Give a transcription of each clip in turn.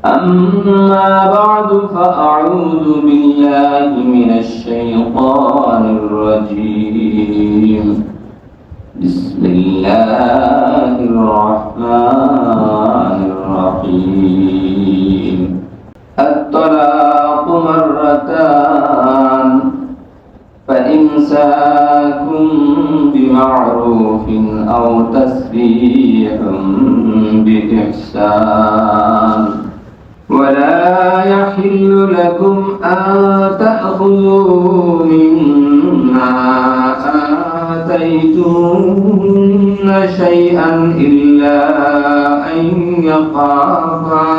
أما بعد فأعوذ بالله من الشيطان الرجيم بسم الله الرحمن الرحيم الطلاق مرتان فإمساك بمعروف أو تسريح بإحسان ولا يحل لكم أن تأخذوا مما آتيتموهن شيئا إلا أن يخافا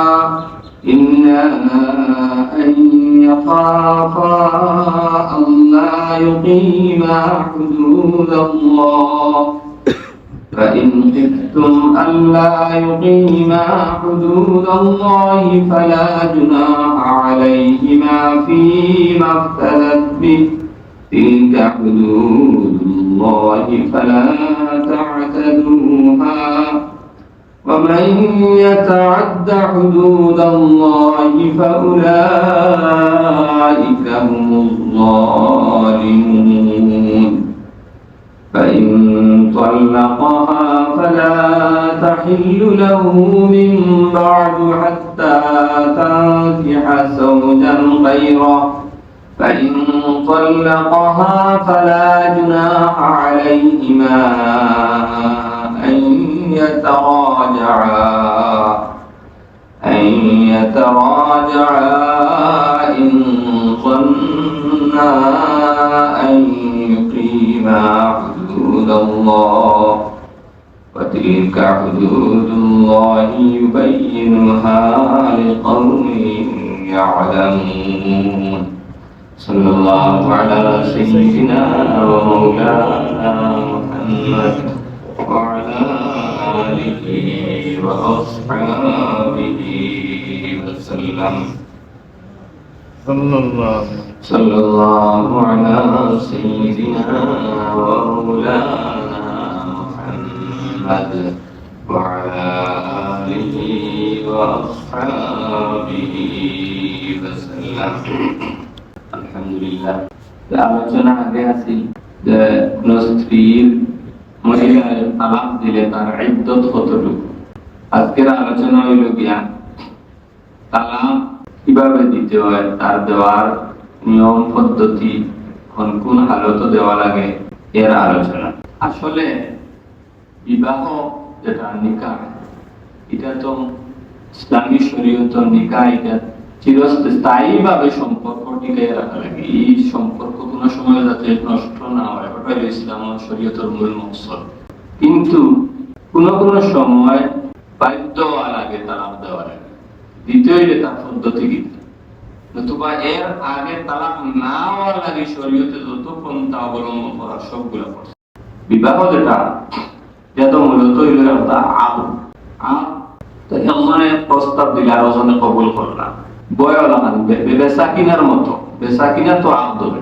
ألا يقيما حدود الله فإن خفتم ألا يقيما حدود الله فلا جناح عليهما فيما افتدت به تلك حدود الله فلا تعتدوها ومن يتعد حدود الله فأولئك هم الظالمون فإن طلقها فلا تحل له من بعد حتى تنكح زوجا غيره فإن طلقها فلا جناح عليهما أن يتراجعا إن ظنا أن يقيما حدود الله وتلك حدود الله يبينها لقوم يعلمون صلى الله على سيدنا ومولانا محمد وعلى آله وأصحابه وسلم صلى الله على سيدنا ومولانا محمد وعلى آله وأصحابه وسلم الحمد لله আলোচনা আগে আছে যে কোন স্ত্রীর মহিলার তালাক দিলে তার ইদ্দত কতটুকু। আজকের আলোচনা হইল গিয়া তালাক কিভাবে দিতে হয়, তার দেওয়ার নিয়ম পদ্ধতি, কোন হালতে দেওয়া লাগে এর আলোচনা। আসলে বিবাহ যেটা নিকাহ, এটা তো ইসলামী শরীয়ত নিকাহ, এটা চিরস্থায়ী ভাবে সম্পর্ক টিকিয়ে রাখা লাগে। এই সম্পর্ক কোনো সময় যাতে নষ্ট না হয়, ওটাই ইসলাম শরীয়তের মূল মকসদ। কিন্তু কোন সময় বাধ্য হওয়া লাগে তালাক দেওয়া লাগে, দ্বিতীয় তার পদ্ধতি কিন্তু, নতুবা এর আগে তালাক না হওয়ার লাগে শরীয়তে যত পন্থা অবলম্বন করা সবগুলো করছে। বিবাহ যেটা তো মূলত প্রস্তাব দিলে আর ওজনে কবুল করলাম, বেচা কিনার মতো, বেচা কিনা তো আপ দেবে,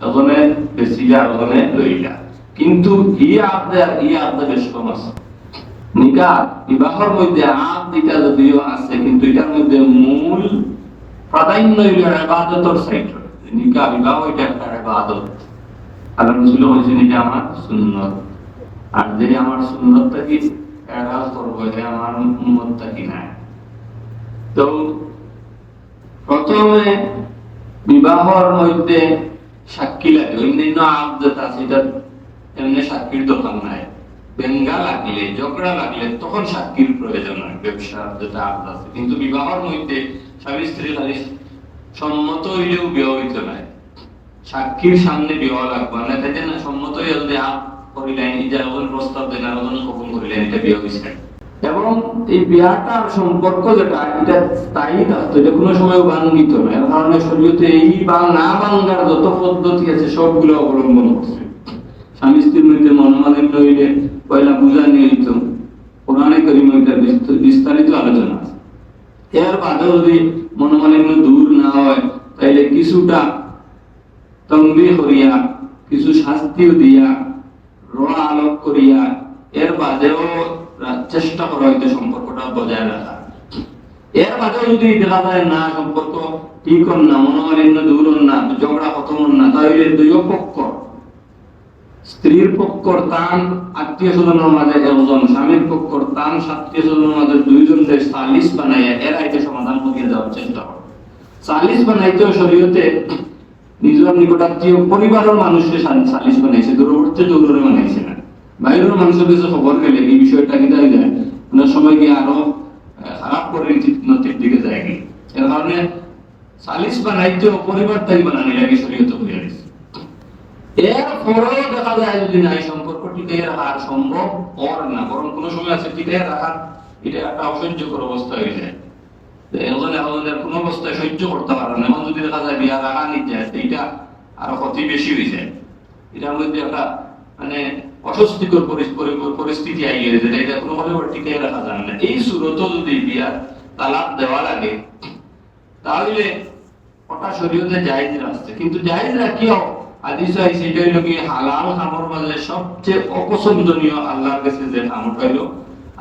ওজনে বেচিলা ওজনে লইলা, কিন্তু ই আবদে বেশ কম আছে। নিকাহ বিবাহের মধ্যে আপ দিটা যদিও আছে, কিন্তু এটার মধ্যে মূল প্রাধান্য হইল ইবাদতের সাইড। নিকাহ বিবাহ এটা একটা ইবাদত। আল্লাহ রাসূল বলেছেন এটা আমার সুন্নাত, আর যে আমার সুন্নাতটা কি এড়াল করবো, এটা আমার উম্মতটা কি না। তো প্রথমে বিবাহর মধ্যে সাক্ষী লাগে, অন্যান্য আপ যেটা আছে এটা এমনি সাক্ষীর দোকান নাই। বেঙ্গা লাগলে, ঝগড়া লাগলে তখন সাক্ষীর প্রয়োজন হয়, ব্যবসা যেটা আপ আছে। কিন্তু বিবাহর মধ্যে স্বামী স্ত্রী খালি সম্মত হইলেও বিবাহ হইতে নাই, সাক্ষীর সামনে বিবাহ লাগবে না। তাই না সম্মত হইয়া যদি আপ করিলেন, এই যে প্রস্তাব দেন আর কবুল করিলেন, এটা বিবাহ হয়েছে। এবং এই বিয়াটার সম্পর্ক যেটা এটা স্থায়ী থাকতো, এটা কোনো সময় ভাঙ্গিত না। এর কারণে শরীয়তে এই না ভাঙ্গার যত পদ্ধতি আছে সবগুলো অবলম্বন করছে। স্বামী স্ত্রীর মধ্যে মনোমালিন্য হইলে পয়লা বুঝা নিয়ে দিত, কোরআনে কারীমে এটা বিস্তারিত আলোচনা আছে। এর বাদে যদি মনোমালিন্য দূর না হয়, তাইলে কিছুটা তম্বিহ করিয়া, কিছু শাস্তিও দিয়া, রোয়া আলোক করিয়া, এর বাদেও চেষ্টা করা হইতে সম্পর্কটা বজায় রাখা। এর মাঝে যদি দেখা যায় না সম্পর্ক ঠিক হন না, মনোমালিন্য দূর হন না, ঝগড়া খতম হন না, তাহলে দুই পক্ষ, স্ত্রীর পক্ষর টান আত্মীয় স্বজনের মাঝে একজন, স্বামীর পক্ষর টান আত্মীয় স্বজনের মাঝে দুইজন সালিস বানাইয়া এরা এটা সমাধান করিয়ে দেওয়ার চেষ্টা করে। সালিস বানাইতেও শরীয়তে নিজের নিকটাত্মীয় পরিবারের মানুষকে সালিস বানাইছে, দূরবর্তী দৌড়ে বানাইছে না। বাইরের মানুষের কাছে খবর গেলে এই বিষয়টা কি যায় যায় অনেক সময় গিয়ে আরো খারাপ পরিণতির দিকে যায় কি। এর কারণে সালিস বানাইতেও পরিবার তাই বানানি লাগে শরীয়তে করিয়া দিচ্ছে। এরপরেও দেখা যায় যদি না এই সম্পর্ক টিকিয়ে রাখা সম্ভব ওর না, বরং কোনো সময় আছে টিকিয়ে রাখা এটা একটা অসহ্যকর অবস্থা হয়ে যায়। এখন কোন অবস্থায় সহ্য করতে পারে না, এখন যদি দেখা যায় বিয়া রাখা নিতে যায় এইটা আরো ক্ষতি বেশি হয়ে যায়। এটার মধ্যে একটা মানে অস্বস্তিকর পরিস্থিতি আইয়ে যেটা এটা কোনোভাবে টিকিয়ে রাখা যায় না। এই সুরত যদি বিয়া তালাক দেওয়া লাগে তাহলে ওটা শরীয়তে জায়েজ রাখছে, কিন্তু জায়েজ রাখিও হাদিস আইছে এটা হইল কি হালাল খামর মাঝে সবচেয়ে অপছন্দনীয় আল্লাহর কাছে যে খামটা হইল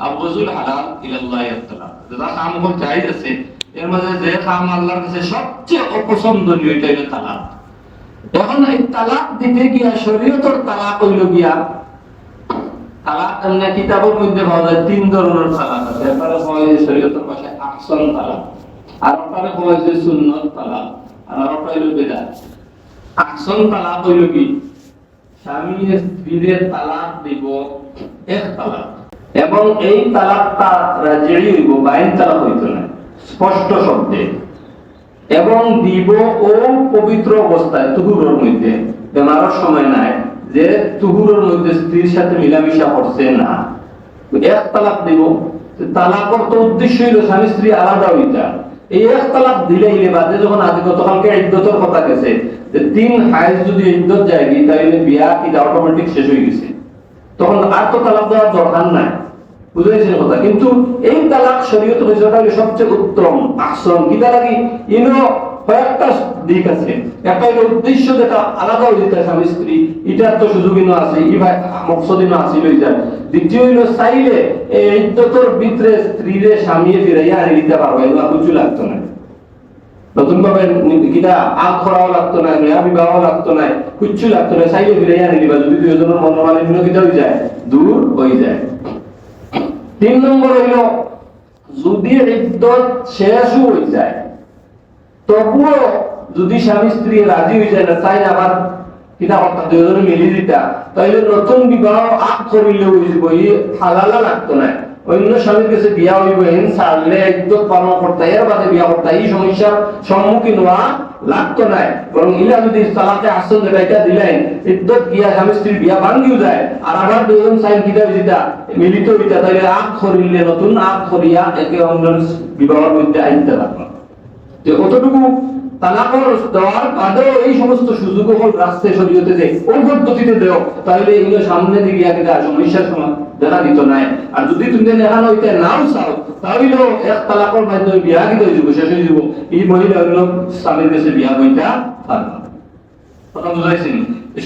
আবগুজুল হালাল ইলাল্লাহ তাআলা। যেটা খাম হল জায়েজ আছে এর মাঝে যে খাম আল্লাহর কাছে সবচেয়ে অপছন্দনীয় এটা হইল তালাক। এখন এই তালাক দিতে গিয়া শরীয়তের তালাক হইল গিয়া তালাক এমনি কিতাবের মধ্যে পাওয়া যায় তিন ধরনের তালাক আছে। একবারে হয় শরীয়তের ভাষায় আহসান তালাক, আর একবারে হয় যে সুন্নত তালাক, আর আরেকটা হইল বিদআত। আহসান তালাক হইল কি স্বামী স্ত্রীর তালাক দিব এক তালাক, এবং এই তালাকটা রাজিই হইব, বাইন তালাক হইতো না স্পষ্ট শব্দে, এবং দিব ও পবিত্র অবস্থায় তুহুরের মধ্যে, বেমারের সময় নাই যে তুহুরের মধ্যে স্ত্রীর সাথে মিলামিশা করছে না, এক তালাক দিব। তালাকর তো উদ্দেশ্য হইল স্বামী স্ত্রী আলাদা হইতা। এই এক তালাক দিলে বাদে যখন আজ গতকালকে ইদ্যতের কথা গেছে যে 3 হাইজ যদি ইদ্যত যায় তাহলে বিয়া এটা অটোমেটিক শেষ হয়ে গেছে, তখন আর তো তালাক দেওয়ার দরকার নাই, বুঝাইছেন কথা। কিন্তু এই তালাক শরীয়ত হিসেবে সবচেয়ে উত্তম আহসান কিটা লাগি ইনো কয়েকটা দিক আছে। একটা হলো উদ্দেশ্য যেটা আলাদা হয়ে যেতে স্বামী স্ত্রী এটার তো সুযোগিনো আছে, ই ভাই মকসদিনো আছে লই যায়। দ্বিতীয় হইলো চাইলে এই ইদ্যতর ভিতরে স্ত্রীরে স্বামী ফিরাইয়া আনি দিতে পারবে, এগুলো কিছু লাগতো না, নতুন ভাবে কিটা আগ করাও লাগতো না, নয়া বিবাহ লাগতো না, কিচ্ছু লাগতো না, চাইলে ফিরাইয়া আনি দিবা যদি দুইজনের মনোমালিন্য কিটা হয়ে যায় দূর হয়ে যায়। 3 নম্বর হইলো যদি ইদ্যত শেষ হয়ে যায় তবুও যদি স্বামী স্ত্রী রাজি হয়ে যায় না, চাই আবার কিনা কথা দুজনে মিলি দিতা, তাইলে নতুন বিবাহ আগ করিলে হইব, এই হালালা লাগতো না, অন্য স্বামীর কাছে বিয়া হইব, এন ছাড়লে ইদ্যত পালন করতে এর বাদে বিয়া করতে এই সমস্যার সম্মুখীন হওয়া লাগতো না। বরং ইলা যদি তালাকে আহসান যেটা এটা দিলেন ইদ্যত গিয়া স্বামী স্ত্রী বিয়া ভাঙ্গিও যায় আর আবার দুজন সাইন কিটা দিতা মিলিত হইতা, তাইলে আগ করিলে নতুন আগ করিয়া একে অন্যের বিবাহের মধ্যে আইতে লাগলো। যে কতটুকু তালাকর দেওয়ার বাদেও এই সমস্ত সুযোগ হল রাস্তায় শরীয়তে যে ওই পদ্ধতিতে দেও, তাহলে এগুলো সামনে দিকে আগে সমস্যার সময় দেখা দিত নাই। আর যদি তুমি দেখানো হইতে নাও চাও তাহলেও এক তালাকর মাধ্যমে বিয়া কি হয়ে যাব, শেষ হয়ে যাব, এই মহিলা হইল স্বামীর কাছে বিয়া হইতা পারবে। কথা বুঝাইছেন?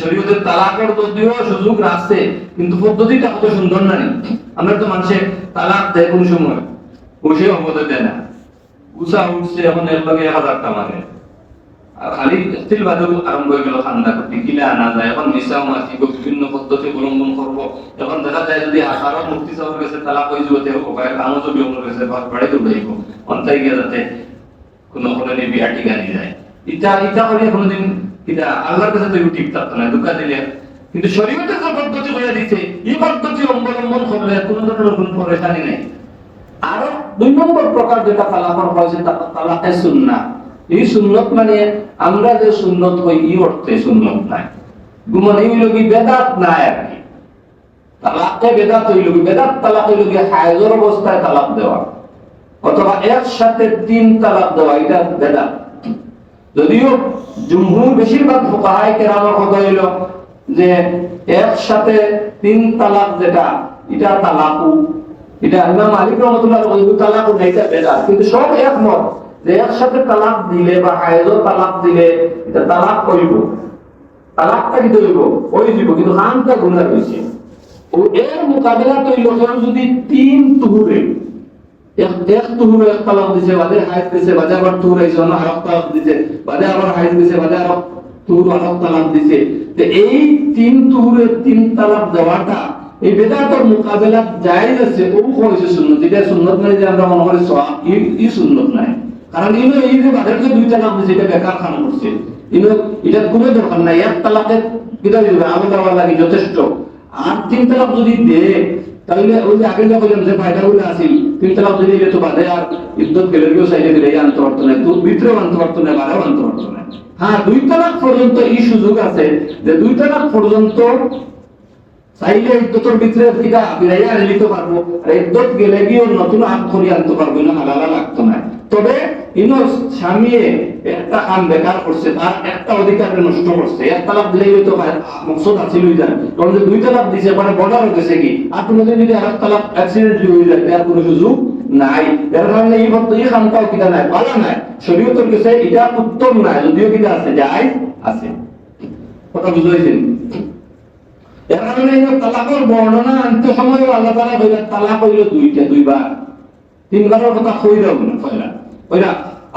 শরীয়তের তালাকর যদিও সুযোগ রাখছে কিন্তু পদ্ধতিটা কত সুন্দর না। আমরা তো মানুষের তালাক দেয় কোন সময় বসে অবদান দেয় না, উষা উঠছে এখন এর লগে 1000 টাকা মানে আর খালি স্টিল বাদু আরম্ভ হয়ে গেল খান্দা করতে কিলা আনা যায়। এখন মিশাও মাসি বিভিন্ন পদ্ধতি অবলম্বন করবো। এখন দেখা যায় যদি হাজারো মুক্তি চাওয়ার কাছে তালাক হয়ে যাবে কামও যদি অন্য কাছে বাড়িতে উঠাইব অন্তাই গিয়ে যাতে কোনো কোনো বিয়া টিকা নিয়ে যায়। ইটা ইটা করে কোনোদিন এটা আল্লাহর কাছে তো ঠিক থাকতো না, দুঃখা দিলে। কিন্তু শরীয়তে যে পদ্ধতি হয়ে দিচ্ছে এই পদ্ধতি অবলম্বন করলে কোনো ধরনের কোনো পরেশানি নেই। আরো 2 নম্বর প্রকার যেটা তালাকর হয়েছে তালাকে সুন্নাহ। এই সুন্নত মানে আমরা যে সুন্নত হই এই অর্থে সুন্নত নাই, গুমান এই হইল কি বেদাত নাই আর কি। তালাকে বেদাত হইল কি, বেদাত তালাক হইল কি হায়জর অবস্থায় তালাক দেওয়া অথবা একসাথে 3 তালাক দেওয়া, এটা বেদাত। যদিও জুমহুর বেশিরভাগ ফুকাহায়ে কেরামের কথা হইল যে একসাথে 3 তালাক যেটা এটা তালাকু, এটা ইমাম মালিক রাহমাতুল্লাহ আলাইহি তালাকু এটা বেদাত। কিন্তু সব একমত যে একসাথে তালাক দিলে বা হায়জর তালাক দিলে এটা তালাক কইব, তালাকটা কি হইব ওই দিব, কিন্তু হামটা গুনাহ হইছে। ও এর মোকাবেলা হইল যদি 3 তুহুরে এক তুহুর এক তালাক দিছে, বাদে হাইজ দিছে, বাদে আবার তুহুর আইছে না আরেক তালাক দিছে, বাদে আবার হাইজ দিছে, বাদে আবার তুহুর আরেক তালাক দিছে। তো এই তিন তুহুরের তিন তালাক দেওয়াটা এই বেদাতের মোকাবেলা জায়েজ আছে, ও কইছে সুন্নাত। এটা সুন্নাত মানে যে আমরা মনে করি সওয়াব, এই সুন্নাত নাই। কারণ ইনো এই যে বাদের যে দুই তালাক দিছে এটা বেকার খান করছে, ইনো এটা কোনো দরকার নাই। এক তালাকের বিদায় দিবে আমল দেওয়া লাগে যথেষ্ট। আর তিন তালাক যদি দে তাহলে ওই যে আগে যা বললাম যে ফায়দাগুলো আছিল, তিন তালাক যদি দিলে তো বাদে আর ইদ্যত গেলে গিয়েও সাইডে ফিরে আনতে পারতো না, তো ভিতরেও আনতে পারতো না, বারেও আনতে পারতো না। হ্যাঁ, দুই তালাক পর্যন্ত এই সুযোগ আছে যে দুই তালাক পর্যন্ত চাইলে ইদ্যতের ভিতরে ফিরা ফিরাইয়া নিতে পারবো, আর ইদ্যত গেলে গিয়েও নতুন হাত করিয়ে আনতে পারবো না, হালালা লাগতো না। তবে ইনো স্বামী একটা কাম বেকার করছে, তার একটা অধিকার নষ্ট করছে। এক তালাক দিলেই তো মকসদ হাসিল হয়ে যায়, কারণ যে দুই তালাক দিছে মানে বর্ডার হয়েছে কি, আর কোনোদিন যদি আরেক তালাক অ্যাক্সিডেন্টলি হয়ে যায় আর কোনো সুযোগ নাই। এর কারণে এই খামটাও কিনা নাই, ভালো নাই, শরীয়তের কাছে এটা উত্তম নাই, যদিও কিনা আছে যায় আছে। কথা বুঝাইছেন? এর কারণে তালাকের বর্ণনা আনতে সময় আল্লাহ তাআলা কইলেন তালাক হইল দুইটা, দুইবার। তিনবারের কথা কই দাও না, কইলা কইলা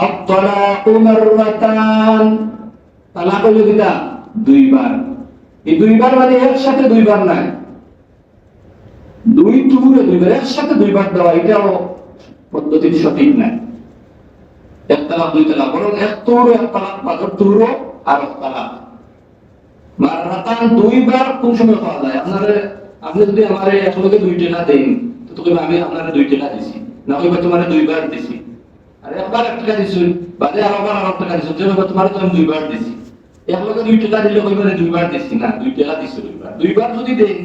আত-তালাকু মাররাতান, তালাক হইল কিটা দুইবার। এই দুইবার মানে একসাথে দুইবার নাই, দুই টুকরে দুইবার একসাথে দুইবার দেওয়া, এটাও পদ্ধতি সঠিক নাই। এক তালাক দুই তালাক, বরং এক টুকরো এক তালাক, পাঁচর টুকরো আর এক তালাক। মাররাতান দুইবার কোন সময় পাওয়া যায়? আপনি যদি আমারে একলগে দুই টাকা দেন তো কইবা আমি আপনারে দুই টাকা দিছি, না কইবা তোমারে দুইবার দিছি। আর একবার এক টাকা দিছি, বাদে আরেকবার আরেক টাকা দিছি, যেভাবে তোমারে তো আমি দুইবার দিছি। একলগে দুই টাকা দিলে কইবা দুইবার দিছি না, দুই টাকা দিছি দুইবার। দুইবার যদি দেন,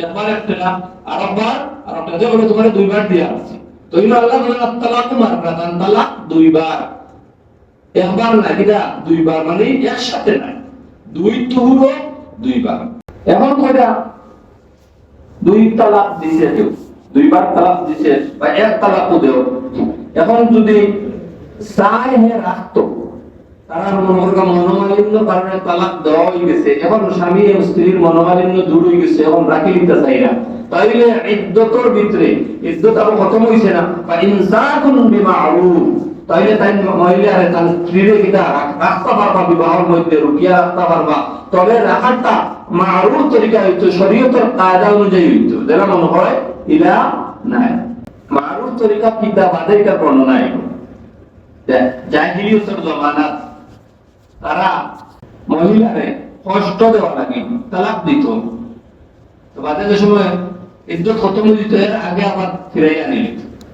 একবার এক টাকা, আরেকবার আরেক টাকা, যেভাবে তোমারে দুইবার দিয়া আছে। তো ইনো আল্লাহ বলেন আত-তালাকু মাররাতান, তালাক দুইবার, একবার না, কিটা দুইবার, মানে একসাথে নাই, দুই তুহুরো দুইবার। এখন কয়টা দুই তালাক দিছে, কেউ দুইবার তালাক দিছে বা এক তালাকও দেও, এখন যদি চায় হে রাখতো, তারা মনোমালিন্য কারণে তালাক দেওয়া হয়ে গেছে, এখন স্বামী এবং স্ত্রীর মনোমালিন্য দূর হয়ে গেছে, এখন রাখি দিতে চাই না, তাইলে ইদ্যতের ভিতরে ইদ্যত আরো খতম হইছে না, বা ইনসাকুন বিমারুফ, তাইলে তাই মহিলা আর তার স্ত্রীরে কিটা রাখতে পারবা, বিবাহের মধ্যে রুকিয়া রাখতে পারবা। তবে রাখাটা মারুফ তরিকা হইতো, শরীয়তের কায়দা অনুযায়ী হইতো, যেটা মনে হয় ইলা নাই। মারুফ তরিকা কিতা বাদে এটা বর্ণনা আইলো জাহিলিয়তের জমানাত তারা মহিলারে কষ্ট দেওয়া লাগে তালাক দিত, তো বাদে যে সময় ইদ্যত খতম হয়ে যেত এর আগে আবার ফিরাইয়া নিল,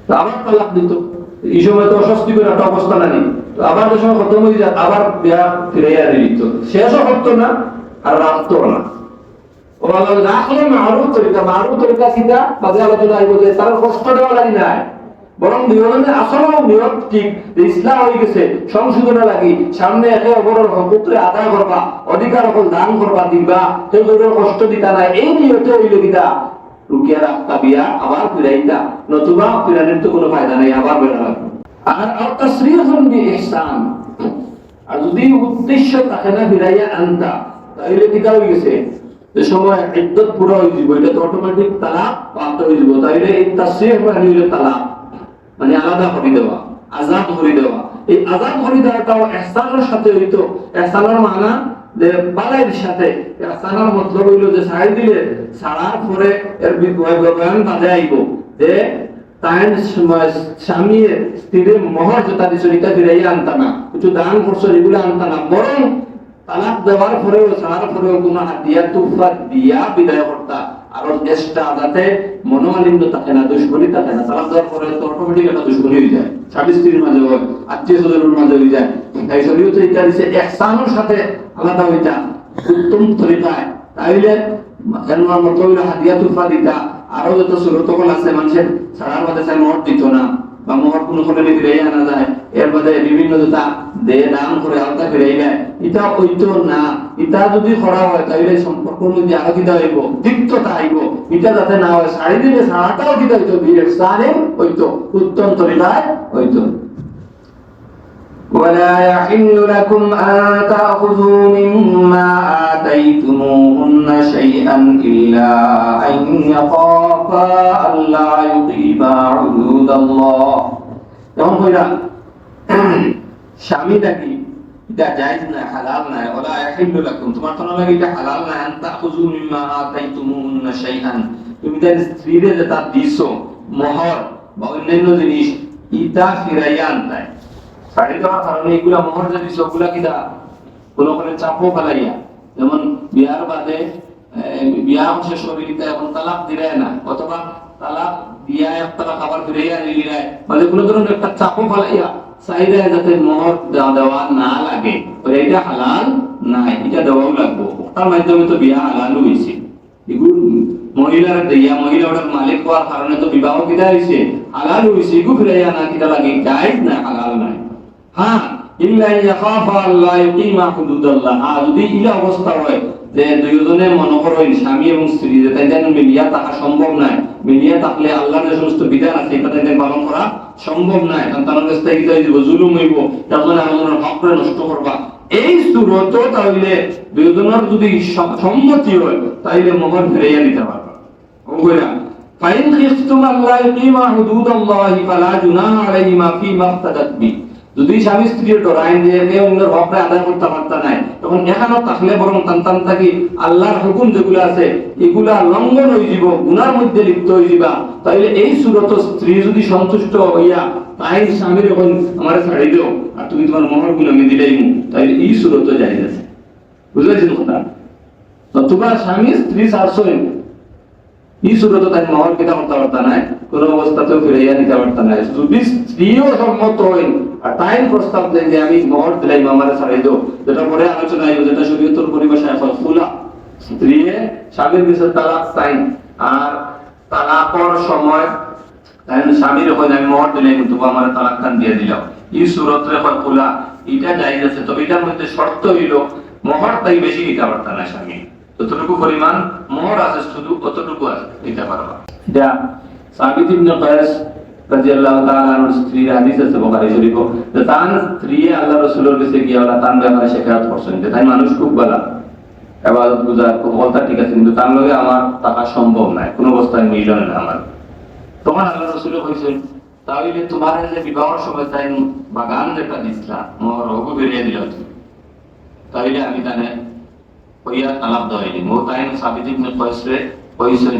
তো আবার তালাক দিত। এই সময় তো অস্বস্তিকর একটা অবস্থা নানি, তো আবার যে সময় খতম হয়ে যায় আবার বিয়া ফিরাইয়া দিত, শেষও করতো না আর রাখতো না। ও আল্লাহ রাখলে মারুফ তরিকা, মারুফ তরিকা কিটা বাদে আলোচনা আইব যে তার কষ্ট দেওয়া লাগে নাই, বরং দুজনের আসলেও নিয়ত ঠিক, ইসলাম হয়ে গেছে, সংশোধনা লাগি সামনে একে অপরের হককে আদায় করবা, অধিকার হল দান করবা, দিবা, কেউ কারো কষ্ট দিতা নাই, এই নিয়তে হইল কিটা রুকিয়া রাখতা, বিয়া আবার ফিরাইতা, নতুবা ফিরানোর তো কোনো ফায়দা নাই, আবার বেড়া লাগবে। আর তাসরিহুন বিইহসান, আর যদি উদ্দেশ্য থাকে না ফিরাইয়া আনতা, তাইলে কিটা হয়ে গেছে যে সময় ইদ্যত পুরো হয়ে যাব, এটা তো অটোমেটিক তালাক প্রাপ্ত হয়ে যাব। তাইলে এই তাসরিহ মানে হইল তালাক, মানে আলাদা করে দেওয়া, আজাদ করে দেওয়া। এই আজাদ করে দেওয়াটাও ইহসানের সাথে হইতো। ইহসানের মানা যে বালাইর সাথে, ইহসানের মতলব হইল যে ছাড়ি দিলে ছাড়ার পরে এর বয়ান বাজে আইব যে তাইন স্বামী স্ত্রীর মোহর যেটা দিছিল এটা ফিরাইয়া আনতা না, কিছু দান করছো এগুলো আনতা না, বরং তালাক দেওয়ার পরেও ছাড়ার পরেও কোনো হাতিয়া তুফা দিয়া বিদায় করতা, আর চেষ্টা যাতে মনোমালিন্য থাকে না, দুশ্মনী থাকে না। তালাক দেওয়ার পরে তো অটোমেটিক একটা দুশ্মনী হয়ে যায়, স্বামী স্ত্রীর মাঝে হয়, আত্মীয় স্বজনের মাঝে হয়ে যায়। তাই শরীয়তে এটা দিছে ইহসানের সাথে আলাদা হইতা, উত্তম তরিকায়। তাইলে এর মতলব হাতিয়া তুফা দিতা, আরো যত সুরতকল আছে মানুষের ছাড়ার বাদে চাই মোহর দিত না, বা মোহর কোনো ফলে ফিরাই আনা যায়, এর বাদে বিভিন্ন যেটা দে দান করে আলতা ফিরাই দেয়, এটা হইতো না। এটা যদি করা হয় তাহলে সম্পর্ক মধ্যে আরো কিটা হইব, তিক্ততা আইব। এটা যাতে না হয়, শাড়ি দিলে সারাটাও কিটা হইতো, বিয়ের স্থানে হইতো, উত্তম তরিকায় হইতো। ولا يحل لكم أن تأخذوا مما آتيتموهن شيئا إلا أن يخافا ألا يقيما حدود الله যেমন কইরা স্বামী নাকি এটা জায়েজ না হালাল না ওলা ইয়াহিল্লু লাকুম তোমার তো লাগে এটা হালাল না আন তাখুযু মিম্মা আতাইতুমুহুন্না শাইআন তুমি তার স্ত্রীরে যেটা দিছো মোহর বা অন্যান্য জিনিস ইটা ফিরাইয়া আনতাই শাড়ি দেওয়ার কারণে এগুলা মোহর যে দিছো ওগুলা কিটা কোনো করে চাপও ফেলাইয়া যেমন বিয়ার বাদে বিয়া শেষ হবে কিন্তু এখন তালাক দিলে না অথবা তালাক দিয়া এক তালাক আবার ফিরাইয়া নিলে মানে কোনো ধরনের একটা চাপও ফেলাইয়া চাইলে যাতে মোহর দেওয়া না লাগে এটা হালাল নাই এটা দেওয়াও লাগবো তার মাধ্যমে তো বিয়া হালালও হয়েছে এগুলো মহিলার দিয়া মহিলার মালিক হওয়ার কারণে তো বিবাহ কিটা হয়েছে হালাল হয়েছে এগুলো ফিরাইয়া না কিটা লাগে জায়েজ না হালাল নাই হ্যাঁ ইল্লা ইয়াখাফা আল্লাহ ইউকিমা হুদুদাল্লাহ যদি ইলা অবস্থা হয় যে দুইজনে মনে করেন স্বামী এবং স্ত্রী যে তাই যেন মিলিয়া থাকা সম্ভব নয় মিলিয়া থাকলে আল্লাহর যে সমস্ত বিধান আছে এটা তাই পালন করা সম্ভব নয় কারণ তার কাছে তাই জুলুম হইব তখন আমাদের হকরে নষ্ট করবা এই সুরত তাহলে দুইজনের যদি সম্মতি হয় তাহলে মোহর ফিরাইয়া দিতে পারবা ওগুলা ফাইন খিফতুম আল্লাহ ইউকিমা হুদুদাল্লাহি ফালা জুনাহা আলাইহিমা ফিমা ইফতাদাত বি যদি স্বামী স্ত্রীর ডরাইন যে কেউ অন্যের হকরে আদায় করতে পারতা নাই তখন এখানেও থাকলে বরং তান্তান থাকি আল্লাহর হুকুম যেগুলো আছে এগুলা লঙ্ঘন হয়ে যাব গুনার মধ্যে লিপ্ত হয়ে যাবা তাইলে এই সুরত স্ত্রী যদি সন্তুষ্ট হইয়া তাই স্বামীর এখন আমার ছাড়ি দিও আর তুমি তোমার মোহর গুলো আমি দিলেই তাইলে এই সুরত জায়েজ আছে বুঝলেছেন কথা তো তোমার স্বামী স্ত্রী শাসন এই সুরত তাই মোহর কিতা করতে পারতা নাই কোন অবস্থাতেও ফিরাইয়া নিতে পারতা নাই যদি স্ত্রীও সম্মত হইন আর তাই প্রস্তাব দেন যে আমি মোহর দিলাই মামারে ছাড়াই দেব যেটা পরে আলোচনা হইব যেটা শরীয়তের পরিভাষায় এখন খুলা স্ত্রী স্বামীর কাছে তালাক চাইন আর তালাকর সময় তাই স্বামীর ওখানে আমি মোহর দিলাই কিন্তু আমার তালাক খান দিয়ে দিলাম এই সুরতের এখন খোলা এটা জায়েজ আছে তবে এটার মধ্যে শর্ত হইল মোহর তাই বেশি নিতে পারতা না স্বামী যতটুকু পরিমাণ মোহর আছে শুধু ততটুকু আছে দিতে পারবা এটা সাবিত ইবনে কায়েস রাদিয়াল্লাহু তাআলা আনহু স্ত্রী হাদিস আছে বুখারী শরীফে যে তার স্ত্রী আল্লাহর রাসূলের কাছে গিয়ে ওরা তার ব্যাপারে শিকায়ত করছেন যে তাই মানুষ খুব ভালো ইবাদত গুজার খুব বলতা ঠিক আছে কিন্তু তার লগে আমার টাকা সম্ভব নাই কোনো অবস্থায় মিলন না আমার তখন আল্লাহর রাসূল কইছেন তাহলে তোমার যে বিবাহের সময় তাই বাগান যেটা দিছলা মোর রোগ বেরিয়ে দিল তাইলে আমি জানে কইয়া তালাক দেওয়াইনি মো তাই সাবিত ইবনে কায়েসরে কইছেন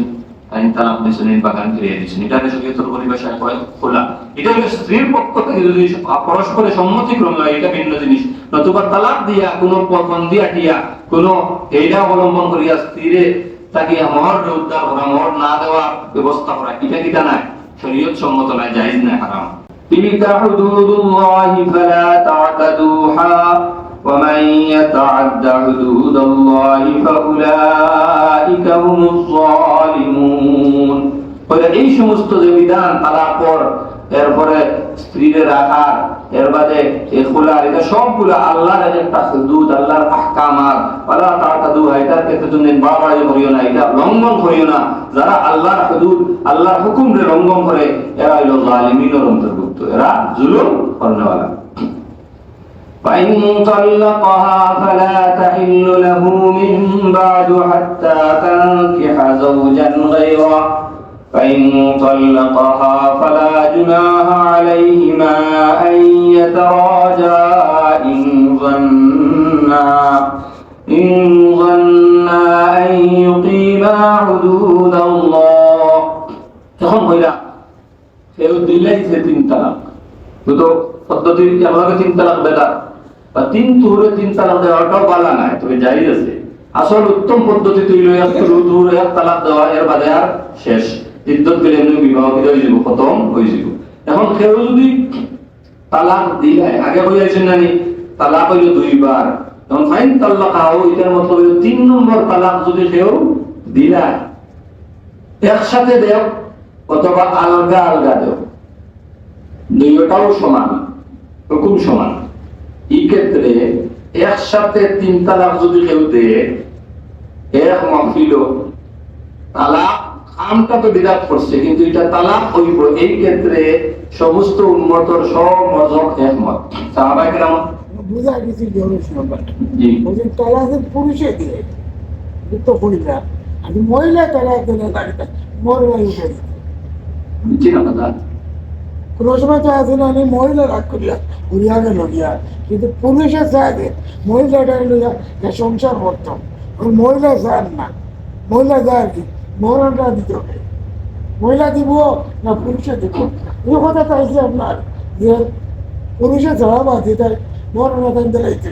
তাই তালাক দিছেন বাগান ফিরিয়ে দিছেন এটা শরীয়তের পরিভাষায় কয় খোলা এটা হলো স্ত্রীর পক্ষ থেকে যদি পরস্পরের সম্মতিক্রমে হয় এটা ভিন্ন জিনিস নতুবা তালাক দিয়া কোনো বন্দি আটিয়া কোনো এইটা অবলম্বন করিয়া স্ত্রীরে তাকে মোহর উদ্ধার করা মোহর না দেওয়ার ব্যবস্থা করা এটা কিটা নাই শরীয়ত সম্মত নাই জায়েজ না হারাম তিলকা হুদুদুল্লাহি ফালা তা'তাদুহা ومن يتعد حدود الله فأولئك هم الظالمون এই সমস্ত যে বিধান তালাকর এরপরে স্ত্রীরে রাখার এর বাদে এই খোলার এটা সবগুলো আল্লাহর একটা হুদুদ আল্লাহর আহকামাত ওয়ালা তা'তাদুহা এটার ক্ষেত্রে তুমি বাড়াবাড়ি করিও না এটা লঙ্ঘন করিও না যারা আল্লাহর হুদুদ আল্লাহর হুকুমকে লঙ্ঘন করে এরা হলো জালিমিনের অন্তর্ভুক্ত এরা জুলুম করনেওয়ালা فإن طلقها فلا تحل له من بعد حتى تنكح زوجا غيره فإن طلقها فلا جناح عليهما أن يتراجعا إن ظنا أن يقيما حدود الله তখন কইরা কেউ দিলেই সে তিন তালাক তো পদ্ধতি আমাকে তিন তালাক বেলা বা তিন তুরে তিন তালাক দেওয়াটাও বালা নাই তবে জায়েজ আছে আসল উত্তম পদ্ধতি হইল এক তুরে এক তালাক দেওয়া এর বাদে আর শেষ ইদ্দত গেলে এমনি বিবাহ বিধি হয়ে যাব খতম হয়ে যাব এখন কেউ যদি তালাক দিলে আগে হইয়াছেন নানি তালাক হইল দুইবার তখন ফাইন তালাক আও এটার মতলব তিন নম্বর তালাক যদি কেউ দিলা একসাথে দেও অথবা আলগা আলগা দেও দুইটাও সমান হুকুম সমান এই ক্ষেত্রে একসাথে তিন তালাক যদি কেউ দেয় এক মাহফিল তালাক আমটা তো বিরাট করছে কিন্তু এটা তালাক হইব এই ক্ষেত্রে সমস্ত উন্মতর সব মজহব একমত। সাহাবায়ে কেরাম বুঝা গেছি জরুর নাম্বার জি ওই যে তালাকের পুরুষে দিয়ে তো করিলা আমি মহিলা তালাক দিলে গাড়িটা মহিলা উঠে দিতে বুঝছি না কথা। কোনো সময় তো আছে না আমি মহিলা রাগ করিয়া ঘুরিয়া গেল গিয়া কিন্তু পুরুষে চায় যে মহিলাটা লইয়া যে সংসার করতাম ওই মহিলা চান না মহিলা যায় আর কি মহরণটা দিতে হবে মহিলা দিব না পুরুষে দিব এই কথা চাইছে আপনার যে পুরুষে ছাড়া বা দিতে মহরণটা দিলাইতে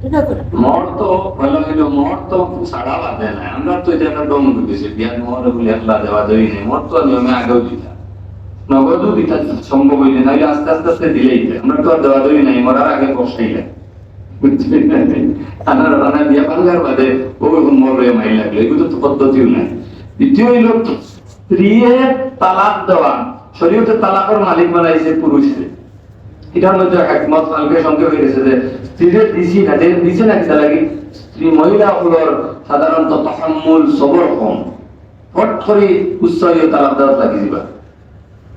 ঠিক আছে মর তো ভালো হইলো, মর তো ছাড়া বাদে না। আমরা তো এটা একটা দম দিতেছি বিয়ার মর বলে একলা দেওয়া দেওয়া নেই। মর তো নিয়মে আগেও দিতা, নগদও দিতা সম্ভব হইলে, নাহলে আস্তে আস্তে আস্তে দিলেই যায়। আমরা তো আর দেওয়া দেওয়া নাই, মরার আগে বসেই যায়। বিয়া ভাঙার বাদে ও মরে মাই লাগলো, এগুলো তো পদ্ধতিও নাই। দ্বিতীয় হইল স্ত্রীয়ে তালাক দেওয়া, শরীয়তে তালাকের মালিক বানাইছে পুরুষে। এটার মধ্যে একমত কালকে সঙ্গে হয়ে গেছে যে স্ত্রীদের দিছি না, যে দিছে না কিনা লাগি স্ত্রী মহিলাগুলোর সাধারণত তাহাম্মুল সবর কম, ফট করে উৎসাহী তালাক দেওয়া লাগি দিবা।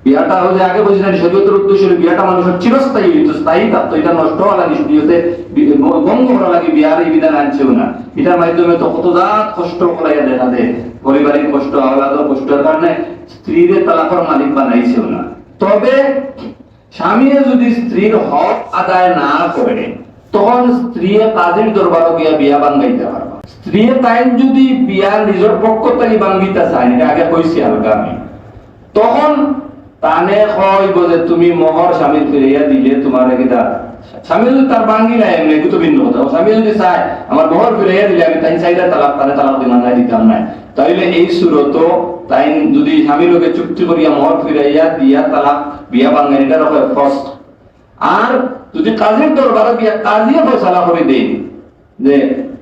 বিয়াটা হলে আগে বলছিলেন শরীয়তের উদ্দেশ্য হলো বিয়াটা মানুষের চিরস্থায়ী হইতো, স্থায়ী থাকতো। এটা নষ্ট হওয়া লাগে শরীয়তে ভঙ্গ করা লাগে, বিয়ার এই বিধান আনছেও না। এটার মাধ্যমে তো কত জাত কষ্ট করাইয়া দেখা দেয়, পারিবারিক কষ্ট, আহ্লাদর কষ্টের কারণে স্ত্রীর তালাকের মালিক বানাইছেও না। তবে স্বামী যদি স্ত্রীর হক আদায় না করে তখন স্ত্রী কাজীর দরবারে গিয়া বিয়া ভাঙাইতে পারবে। স্ত্রী তাই যদি বিয়া নিজের পক্ষ থেকে ভাঙিতে চায়, এটা আগে কইছি হালকা আমি, তখন তানে কইব যে তুমি মোহর স্বামী ফিরাইয়া দিলে তোমার কিটা, স্বামী যদি তার ভাঙি নাই এমনি এগুলো তো ভিন্ন কথা। স্বামী যদি চায় আমার মোহর ফিরাইয়া দিলে আমি তাই চাইলে তালাক তানে তালাক দিতাম না, তাইলে এই সুরত তাই যদি স্বামী লোকে চুক্তি করিয়া মোহর ফিরাইয়া দিয়া তালাক বিয়া ভাঙেন, এটা হয় ফার্স্ট। আর যদি কাজীর দরবারে বিয়া কাজীয়ে ফয়সালা করে দেন যে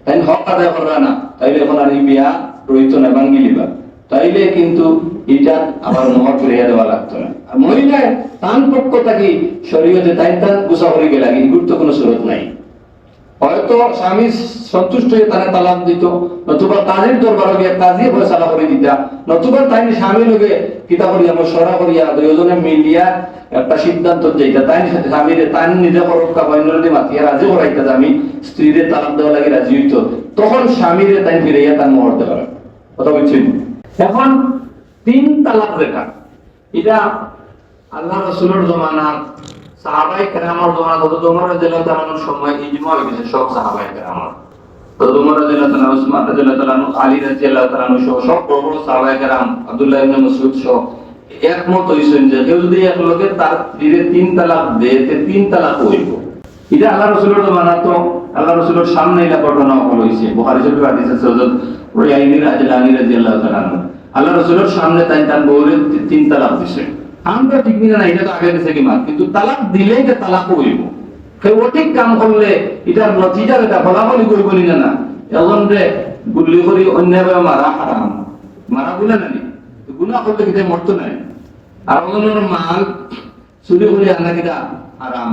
তাই হক আদায় করবে না, তাইলে এখন আর এই বিয়া রইত না, ভাঙ্গি লিবা, তাইলে কিন্তু এটা আবার মোহর ফিরাইয়া দেওয়া লাগতো না। আর মহিলায় তান পক্ষ থাকি শরীয়তে তাই তান গুছা করে গেলে গুরুত্ব কোনো সুরত নাই। হয়তো স্বামী সন্তুষ্ট হয়ে তারা তালাক দিত, নতুবা কাজীর দরবারে গিয়া কাজী ফয়সালা করে দিতা, নতুবা তাই স্বামী লোকে কিতা করিয়া মশওয়ারা করিয়া দুইজনে মিলিয়া একটা সিদ্ধান্ত দিতা, তাই স্বামীরে তাই নিজে করক্কা বৈন্যরে মাতিয়া রাজি করাইতা যে আমি স্ত্রীরে তালাক দেওয়া লাগে রাজি হইত, তখন স্বামীরে তাই ফিরাইয়া তার মোহর দেওয়া লাগে। কথা বুঝছেন? এখন তিন তালাক রেখা, এটা আল্লাহ রাসূলের জমানা, সাহাবায়ে কেরামের জমানা, হযরত ওমর রাদিয়াল্লাহু তাআলা আনহুর সময় ইজমা হয়ে গেছে সব সাহাবায়ে কেরামের। হযরত ওমর রাদিয়াল্লাহু তাআলা, উসমান রাদিয়াল্লাহু তাআলা, আলী রাদিয়াল্লাহু তাআলা সহ সব বড় বড় সাহাবায়ে কেরাম, আব্দুল্লাহ ইবনে মাসউদ সহ একমত হইছেন যে কেউ যদি এক লোকে তার স্ত্রীর তিন তালাক দেয় তে তিন তালাক হইব। এটা আল্লাহ রাসূলের জমানা, তো আল্লাহ রাসূলের সামনে এটা ঘটনা হইছে। বুখারী শরীফে হাদিস আছে, হযরত রুয়াইনী রাদিয়াল্লাহু তাআলা আল্লাহ রাসূলের সামনে তার বউরে তিন তালাক দিছে। আমরা ঠিক না, এটা তো আগে গেছে কি মার, কিন্তু তালাক দিলে এটা তালাক হইব। কেউ ঠিক কাম করলে এটার নতিজা এটা ফলাফলই করব না। এখন যে গুলি করি অন্যভাবে মারা হারাম, মারা গুলা নানি গুনাহ করলে কিটা মরতো নাই। আর অন্যের মাল চুরি করে আনা কিটা হারাম,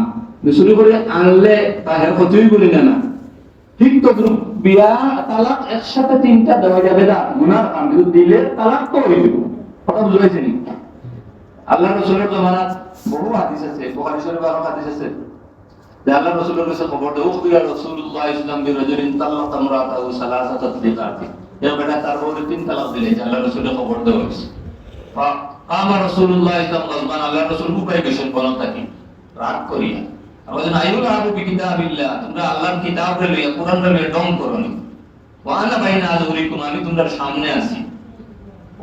চুরি করে আনলে তাহের ক্ষতিই বলি না। ঠিক তো বিয়া তালাক একসাথে তিনটা দেওয়া যাবে না, গুনার কাম, কিন্তু দিলে তালাক তো হয়ে যাব। কথা বুঝাইছে নি? আল্লাহ রাসূলের জমানাত বহু হাদিস আছে, বুখারী শরীফে আরো হাদিস আছে যে আল্লাহ রাসূলের কাছে খবর দেয়, উখবিরা রাসূলুল্লাহ সাল্লাল্লাহু আলাইহি ওয়াসাল্লাম বিরাজুলিন তাল্লাকা ইমরাতাহু সালাসাতা তালাকাতি, এর বেটা তার বউরে তিন তালাক দিলে, আল্লাহ রাসূলের খবর দেওয়া হয়েছে। কামা রাসূলুল্লাহ সাল্লাল্লাহু আলাইহি ওয়াসাল্লাম, আল্লাহ রাসূল উপায় গেছেন বলন থাকি রাগ করিয়া, আমাদের আইউল আবু বিকিতাবিল্লাহ, তোমরা আল্লাহর কিতাবরে লইয়া কোরআনরে লইয়া ডং করনি, ওয়া আনা বাইনা আযহুরিকুম, আমি তোমাদের সামনে আছি।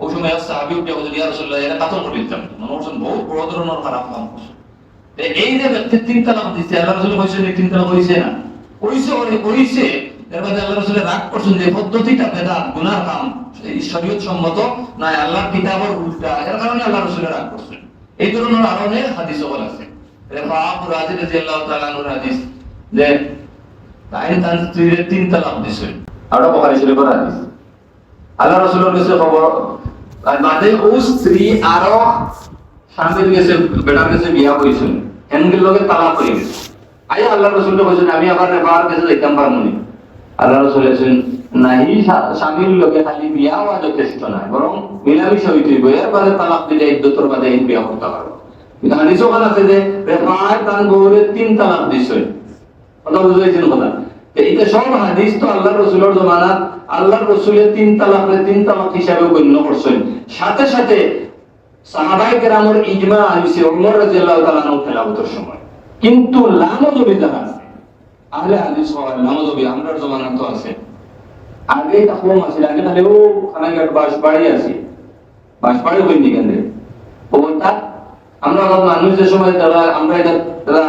ওই সময় সাহাবী উঠে বলেন, ইয়া রাসূলুল্লাহ, এটা কাতল করে দিতাম, মনে হচ্ছে বহু বড় ধরনের খারাপ কাম করছে। এই যে ব্যক্তি তিন তালাক দিচ্ছে, আল্লাহ রাসূল কইছেন তিন তালাক হইছে না, হইছে এর মধ্যে আল্লাহ রাসূল রাগ করছেন যে পদ্ধতিটা বেদাত, গুনাহ কাম, এই শরীয়ত সম্মত না, আল্লাহর কিতাবের উল্টা, এর কারণে আল্লাহ রাসূল রাগ করছেন। এই ধরনের আরো অনেক হাদিস আছে। আবু রাজি রাদিয়াল্লাহু তাআলা আনহুর হাদিস যে তাই তার স্ত্রীর তিন তালাক দিছে, আর বুখারী শরীফের হাদিস। আল্লাহ রাসূলের কাছে খবর আর বাদে ও স্ত্রী আরো স্বামীর কাছে বেটার কাছে বিয়া করেছেন, এনগের লগে তালাক হয়ে গেছে। আই আল্লাহ রাসূল কইছেন আমি আবার নেবার কাছে যাইতাম পারমু না। আল্লাহ রাসূল বলেছেন নাহি, স্বামীর লগে খালি বিয়া হওয়া যথেষ্ট নয়, বরং মিলামিশা হইতে হইবে, এর বাদে তালাক দিলে ইদ্যতের বাদে বিয়া করতে পারবে। হাদিস ওখানে আছে যে রেফায় তার বউরে 3 তালাক দিছে। কথা বুঝাইছেন কথা? এটা সব হাদিস তো আল্লাহর রাসূলের জামানাত আল্লাহর রাসূলের 3 তালাক হিসাবে গণ্য করছেন। সাথে সাথে সাহাবায়ে কেরামের ইজমা হইছে ওমর রাদিয়াল্লাহু তাআলা আনহু খেলাফতের সময়। কিন্তু লামজবি যারা আছে আহলে হাদিস হয় লামজবি আমরার জামানাত তো আছে। আগে এটা কম আছিল, আগে তাহলে ও খানাঘাট বাঁশবাড়ি আছে, বাঁশবাড়ি হইনি কেন ওটা আমরা মানুষ যে সময় তারা আমরা এটা তারা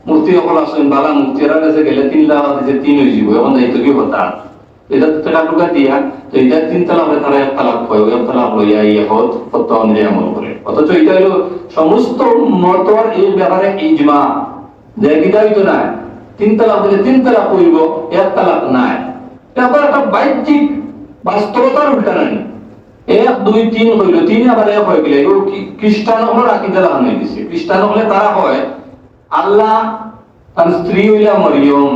মূর্তি সকল আসেন বালা মূর্তিরা কাছে গেলে 3 লাখ দিতে 3 হয়ে যাব। এখন দায়িত্ব কি হতা এটা টাকা টুকা দিয়া তো এটা 3 তালাক তারা 1 তালাক হয়, 1 তালাক লইয়া ইয়ে হত কত অনুযায়ী আমল করে। অথচ এটা হলো সমস্ত মতর এই ব্যাপারে ইজমা যে কিতাবই তো নাই 3 তালাক দিলে 3 তালাক হইব, 1 তালাক নাই। এটা একটা বাহ্যিক বাস্তবতার উল্টা নাই। 1 2 3 হইল 3 আবার 1 হয়ে গেল। এগুলো খ্রিস্টান হলো আকিদা লাগানো দিছে। খ্রিস্টান হলে তারা হয় আল্লাহ তার স্ত্রী হইলা মরিয়ম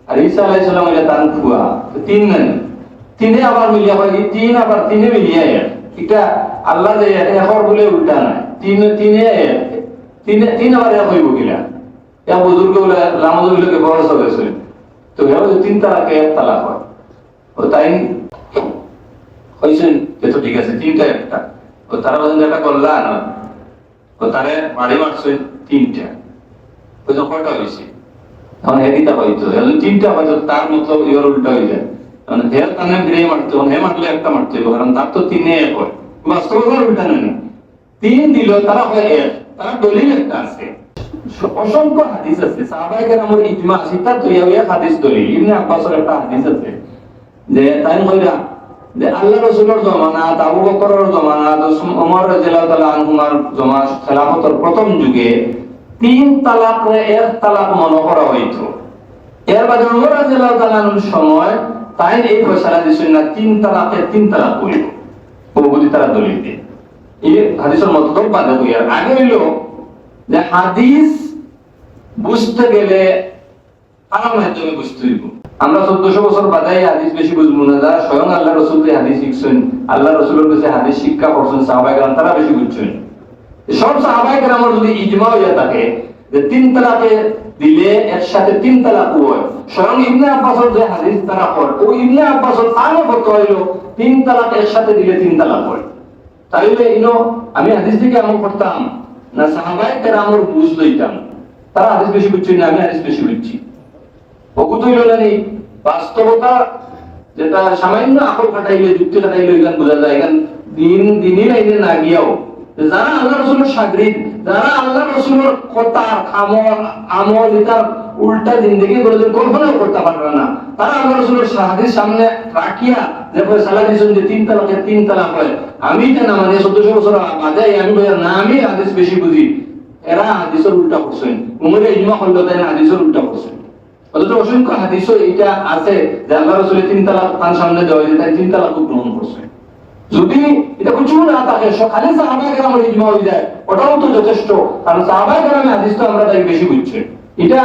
আর ঈসা আলাইহিস সালাম হইলা তার ফুয়া, তো 3 নাই। 3 আবার মিলিয়া হয় 3 আবার 3 মিলিয়া এটা আল্লাহ যে একর বলে উল্টা নাই। 3 আবার 1 হইব কিলা ইয়া বুজুর্গ বলে লামাজুলকে বড় সবেছে তো এভাবে 3 তালাকে 1 তালাক হয়। ও তাই হইছেন যে তো ঠিক আছে 3টা একটা ও তারা বলেন যেটা করলা না ও তারে বাড়ি মারছে 3টা ওই তো কয়টা হইছে এখন হেদিটা হইতো এখন 3টা হয়তো তার মতলব ইওর উল্টা হয়ে যায়। মানে হের কানে ফিরে মারতে হে মারলে একটা মারতে কারণ তার তো 3 1 হয়, বাস্তবতার উল্টা নেই। 3 দিল তারা হয় 1, তারা দলিল একটা আছে। অসংখ্য হাদিস আছে সাহাবায়ে কেরামের ইজমা সিতা তো ইয়া হাদিস দলিল। ইবনে আব্বাসের একটা হাদিস আছে যে তাই কইরা যে আল্লাহ রাসূলের জামানাত আবু বকরের জামানাত ওমর রাদিয়াল্লাহু তাআলা আনহুমার জামানাত খেলাফতের প্রথম যুগে 3 তালাকরে 1 তালাক মনে করা হইতো। এর বাদে ওমর রাদিয়াল্লাহু তাআলা আনহুর সময় তাই এই ফয়সালা দিছেন না 3 তালাকে 3 তালাক হইল। বহুদি তারা দলিল দিয়ে এই হাদিসের মতলব বাদে হইয়া আগে হইল যে হাদিস বুঝতে গেলে কার মাধ্যমে বুঝতে হইব। আমরা 1400 বছর বাদাই হাদিস বেশি বুঝবো না, যারা স্বয়ং আল্লাহ রাসূল যে হাদিস শিখছেন আল্লাহ রাসূলের কাছে হাদিস শিক্ষা করছেন সাহাবায়ে কেরাম তারা বেশি বুঝছেন। সব সাহাবায়ে কেরামের যদি ইজমা হইয়া থাকে যে 3 তালাকে দিলে একসাথে 3 তালাক হয়, স্বয়ং ইবনে আব্বাসের যে হাদিস তারা পড়ে ও ইবনে আব্বাসের তারও কত হইলো 3 তালাক একসাথে দিলে 3 তালাক হয়। তাইলে ইনো আমি হাদিস থেকে আমল করতাম না সাহাবায়ে কেরামের বুঝ লইতাম? তারা হাদিস বেশি বুঝছেন না আমি হাদিস বেশি বুঝছি। ওকুত হইল না বাস্তবতা যেটা সামান্য আকল কাটাইলে যুক্তি কাটাইলে এখান বোঝা যায়। এখান দিনই লাইনে না গিয়াও যারা আল্লাহ রাসূলের শাগরিদ, যারা আল্লাহ রাসূলের কথা আমল এটার উল্টা জিন্দেগি করে কল্পনা করতে পারবে না, তারা আল্লাহ রাসূলের হাদিস সামনে রাখিয়া যে ফয়সালা দিয়েছেন যে 3 তালাকে 3 তালাক হয়, আমি এটা না মানে 1400 বছর বাদে আমি না আমি হাদিস বেশি বুঝি, এরা হাদিসের উল্টা করছেন। উমরে ইজমা করলো তাই না হাদিসের উল্টা করছেন। অথচ অসংখ্য হাদিসও এটা আছে যে আল্লাহ রাসূলের 3 তালাক তার সামনে দেওয়া হয়েছে তাই 3 তালাক গ্রহণ করছে। যদি এটা কিছু না থাকে খালি সাহাবায়ে কেরামের ইজমা হয়ে যায় ওটাও তো যথেষ্ট, কারণ সাহাবায়ে কেরামের হাদিস তো আমরা তাই বেশি বুঝছি। এটা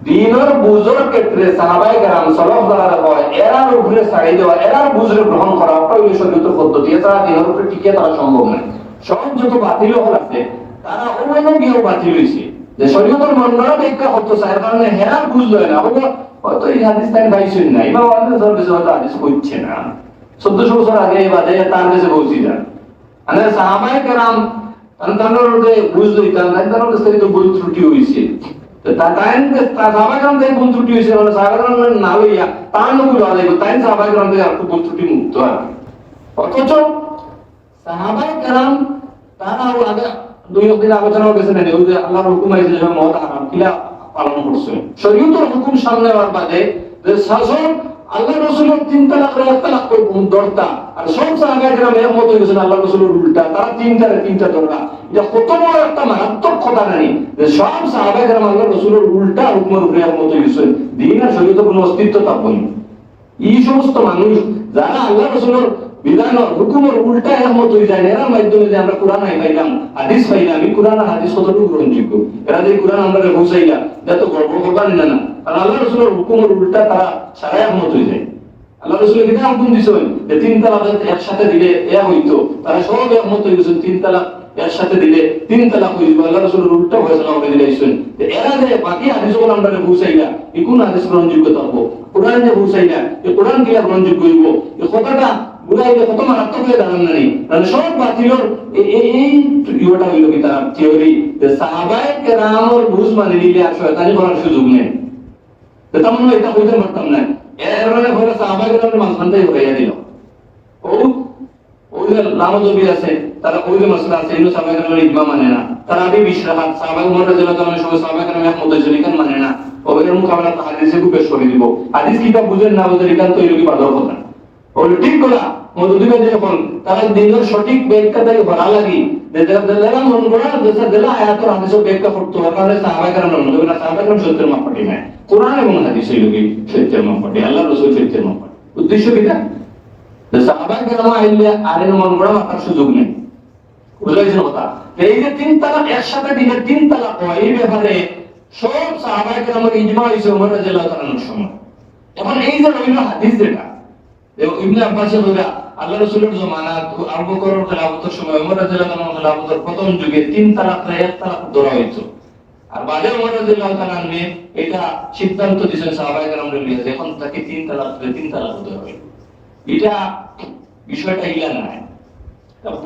দ্বীনের বুঝর ক্ষেত্রে সাহাবায়ে কেরাম সলফ দ্বারা হয় এরার উপরে ছাড়িয়ে দেওয়া এরার বুঝরে গ্রহণ করা ওটাই শরীয়তের পদ্ধতি। এছাড়া দ্বীনের উপরে টিকে থাকা সম্ভব নয়। সব যত বাতিল হল আছে তারা অন্য গিয়েও বাতিল হয়েছে যে শরীয়তের মন্ডলা ব্যাখ্যা করতে চায় কারণে হেরার বুঝ লয় না হয়তো এই হাদিস তাই পাইছেন না ইমাম আহমদ হয়তো হাদিস করছে না 1400 বছর আগে এই বাদে তার কাছে পৌঁছে যান। মানে সাহাবায়ে কেরাম তাদের যে বুঝ লইতাম তাদের কাছে তো ভুল ত্রুটি হয়েছে। তো তাই সাহাবায়ে কেরাম তাই ভুল ত্রুটি হয়েছে মানে সাহাবায়ে কেরাম না লইয়া তার নকুল আলাইগো তাই সাহাবায়ে কেরাম থেকে আর ভুল ত্রুটি মুক্ত আর। অথচ সাহাবায়ে কেরাম তারা আগে 2 দিন আলোচনা করেছেন না ওই যে আল্লাহর হুকুম আছে যে মদ হারাম কিলা পালন করছে। শরীয়তের হুকুম সামনে হওয়ার বাদে যে শাসন আল্লাহ রাসূলের 3 তালাক 1 তালাক করে দরতা আর সব সাহাবায়ে কেরাম একমত হয়ে গেছেন আল্লাহ রাসূলের উল্টা তারা 3টা দরতা। এটা কত বড় একটা মারাত্মক কথা জানি যে সব সাহাবায়ে কেরাম আল্লাহ রাসূলের উল্টা হুকুমের উপরে একমত হয়ে গেছেন, দিন আর শরীয়তের কোনো অস্তিত্ব থাকবে না। এই সমস্ত মানুষ যারা আল্লাহ রাসূলের বিধান হুকুমের উল্টা একমত হয়ে যায় এর মাধ্যমে যে আমরা কোরআন পাইলাম হাদিস পাইলাম এই কোরআন আর হাদিস কতটুকু গ্রহণযোগ্য? এরা যে কোরআন আমরা বুঝাইলাম এটা তো গর্ব করবার না না, আর আল্লাহ রাসূলের হুকুমের উল্টা তারা সারা একমত হয়ে যায়। আল্লাহ রাসূল কিনা হুকুম দিছেন যে তিন তালাক একসাথে দিলে এক হইতো, তারা সব একমত হয়ে গেছেন তিন তালাক একসাথে দিলে তিন তালাক হয়ে যাবে। আল্লাহ রাসূল উল্টা ফয়সালা করে দিলেন। এরা যে বাকি হাদিসগুলো আমরা বুঝাইলা এই কোন হাদিস গ্রহণযোগ্য থাকবো, কোরআন যে বুঝাইলা এই কোরআন কিলা গ্রহণযোগ্য হইব, এই কথাটা বুঝাইলে কত মারাত্মক হয়ে দাঁড়ান না, তাহলে সব বাতিলর এই ইয়েটা হইল কি তার থিওরি যে সাহাবায়ে কেরামের বুঝ মানে নিলে আর শয়তানি করার সুযোগ নেই। এটা মনে হয় এটা কইতে পারতাম না, এর মানে বলে সাহাবায়ে কেরামের মাঝখানটাই হইয়া দিল। ওই যে লামজবি আছে তারা ওই যে মাসলা আছে ইনু সাহাবায়ে কেরামের ইজমা মানে না, তারা আবি বিশরাহাত সাহাবায়ে উমর রাদিয়াল্লাহু তাআলা সব সাহাবায়ে কেরাম একমত হয়েছে এখান মানে না, ওদের মুকাবিলা তো হাদিসে খুব পেশ করে দিব। হাদিস কিতাব বুঝেন না বুঝেন এখান তো এরকম বাদর কথা ওই ঠিক করা মধুদিবে যখন তারা দিনের সঠিক ব্যাখ্যাটাই ভরা লাগি দেলা মন করা যেটা দেলা আয়াত আর হাদিসের ব্যাখ্যা করতে হবে, কারণ সাহাবায়ে কেরাম মনে না সাহাবায়ে কেরাম সত্যের মাপকাঠি না, কোরআন এবং হাদিস হইলকি সত্যের মাপকাঠি, আল্লাহ রাসূল সত্যের মাপকাঠি। উদ্দেশ্য কিটা যে সাহাবায়ে কেরাম আইলে আরেন মন করা মাপার সুযোগ নেই, বুঝাইছেন কথা। এই যে তিন তালাক একসাথে দিলে তিন তালাক হয় এই ব্যাপারে সব সাহাবায়ে কেরামের ইজমা হইছে ওমর রাদিয়াল্লাহু তাআলার সময়। এখন এই যে রইল হাদিস যেটা ইবনে আব্বাস বলে আল্লাহ রাসূলের জামানাত আবু বকরের খেলাফতের সময় ওমর রাদিয়াল্লাহু তাআলার খেলাফতের প্রথম যুগে তিন তালাক এক তালাক ধরা হইতো, আর বাদে ওমর রাদিয়াল্লাহু তাআলা এটা সিদ্ধান্ত দিয়েছেন সাহাবায়ে কেরামদের লিয়ে এখন তাকে তিন তালাক ধরা হয়। এটা বিষয়টা ইলা না,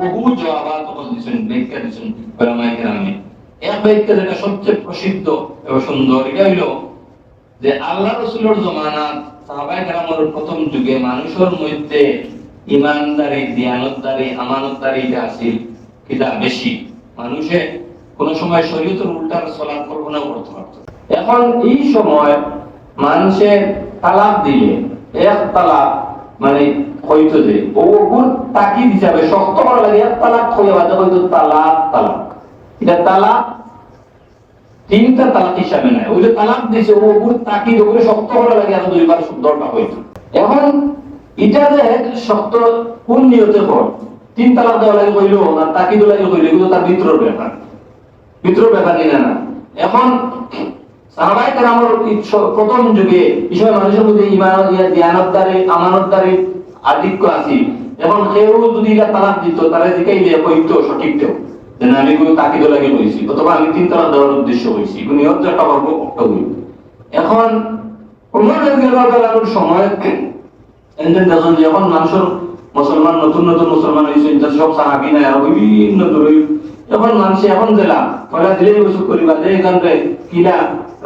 বহু জবাব তখন দিয়েছেন ব্যাখ্যা দিয়েছেন উলামায়ে কেরামে। এক ব্যাখ্যা যেটা সবচেয়ে প্রসিদ্ধ এবং সুন্দর এটা হইল যে আল্লাহ রাসূলের জামানাত সাহাবায়ে কেরামের প্রথম যুগে মানুষের মধ্যে ঈমানদারি দিয়ানতদারি আমানতদারি এটা আছিল কিটা বেশি, মানুষে কোন সময় শরীয়তের উল্টার চলার কল্পনা করতে পারত। এখন এই সময় মানুষে তালাক দিলে এক তালাক মানে হইতো যে ওগুর তাকিদ হিসাবে শক্ত করা লাগে এক তালাক হয়ে বাদে হয়তো তালাক তালাক এটা তালাক তিনটা তালাক হিসাবে নাই, ওই যে তালাক দিয়েছে ওগুর তাকিদ ওগুলো শক্ত করা লাগে আর দুইবার দরকার হইতো। এখন এটা যে শক্ত কোন নিয়তে পর তিন তালাক দেওয়া লাগে কইলো না তাকিদ লাগে কইলো এগুলো তার ভিতরের ব্যাপার নিয়ে না। এখন সাহাবায়ে কেরামের প্রথম যুগে বিষয় মানুষের মধ্যে ঈমান দিয়ানতদারি আমানতদারি আধিক্য আছে। এখন কেউ যদি এটা তালাক দিত তারা জিকাইলে কইতো সঠিকটাও যে না আমি কোনো তাকিদ লাগে কইছি অথবা আমি তিন তালাক দেওয়ার উদ্দেশ্য হইছি কোন নিয়ত একটা করব একটা হইল। এখন ওমর রাদিয়াল্লাহু তাআলার সময় এন্ডেন যখন যখন মানুষের মুসলমান নতুন নতুন মুসলমান হইছে সব সাহাবী না আর বিভিন্ন দূরই এখন মানুষ এখন জেলা পয়লা দিলেই বসে করিবা যে এখানতে কিলা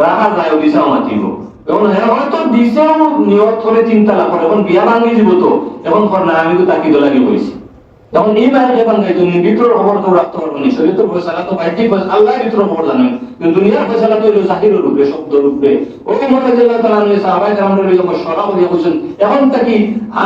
রাখা যায় দিশা মাতিব এখন হয়তো দিশাও নিয়ত করে চিন্তা লাভ করে এখন বিয়া ভাঙি দিব তো এখন না আমি তো তাকিদ লাগে বইছি তখন এই বাইরে যখন গাইতো ভিতর খবর তো রাখতে পারবো না শরীর তো ফয়সালা তো বাইরে আল্লাহ ভিতর খবর জানেন কিন্তু দুনিয়ার ফয়সালা তো জাহিরের রূপে শব্দ রূপে ওই মনে আল্লাহ তাআলা নবী সাহাবায়ে কেরামের লগে মশওয়ারা করিয়া বলেন এখন তাকি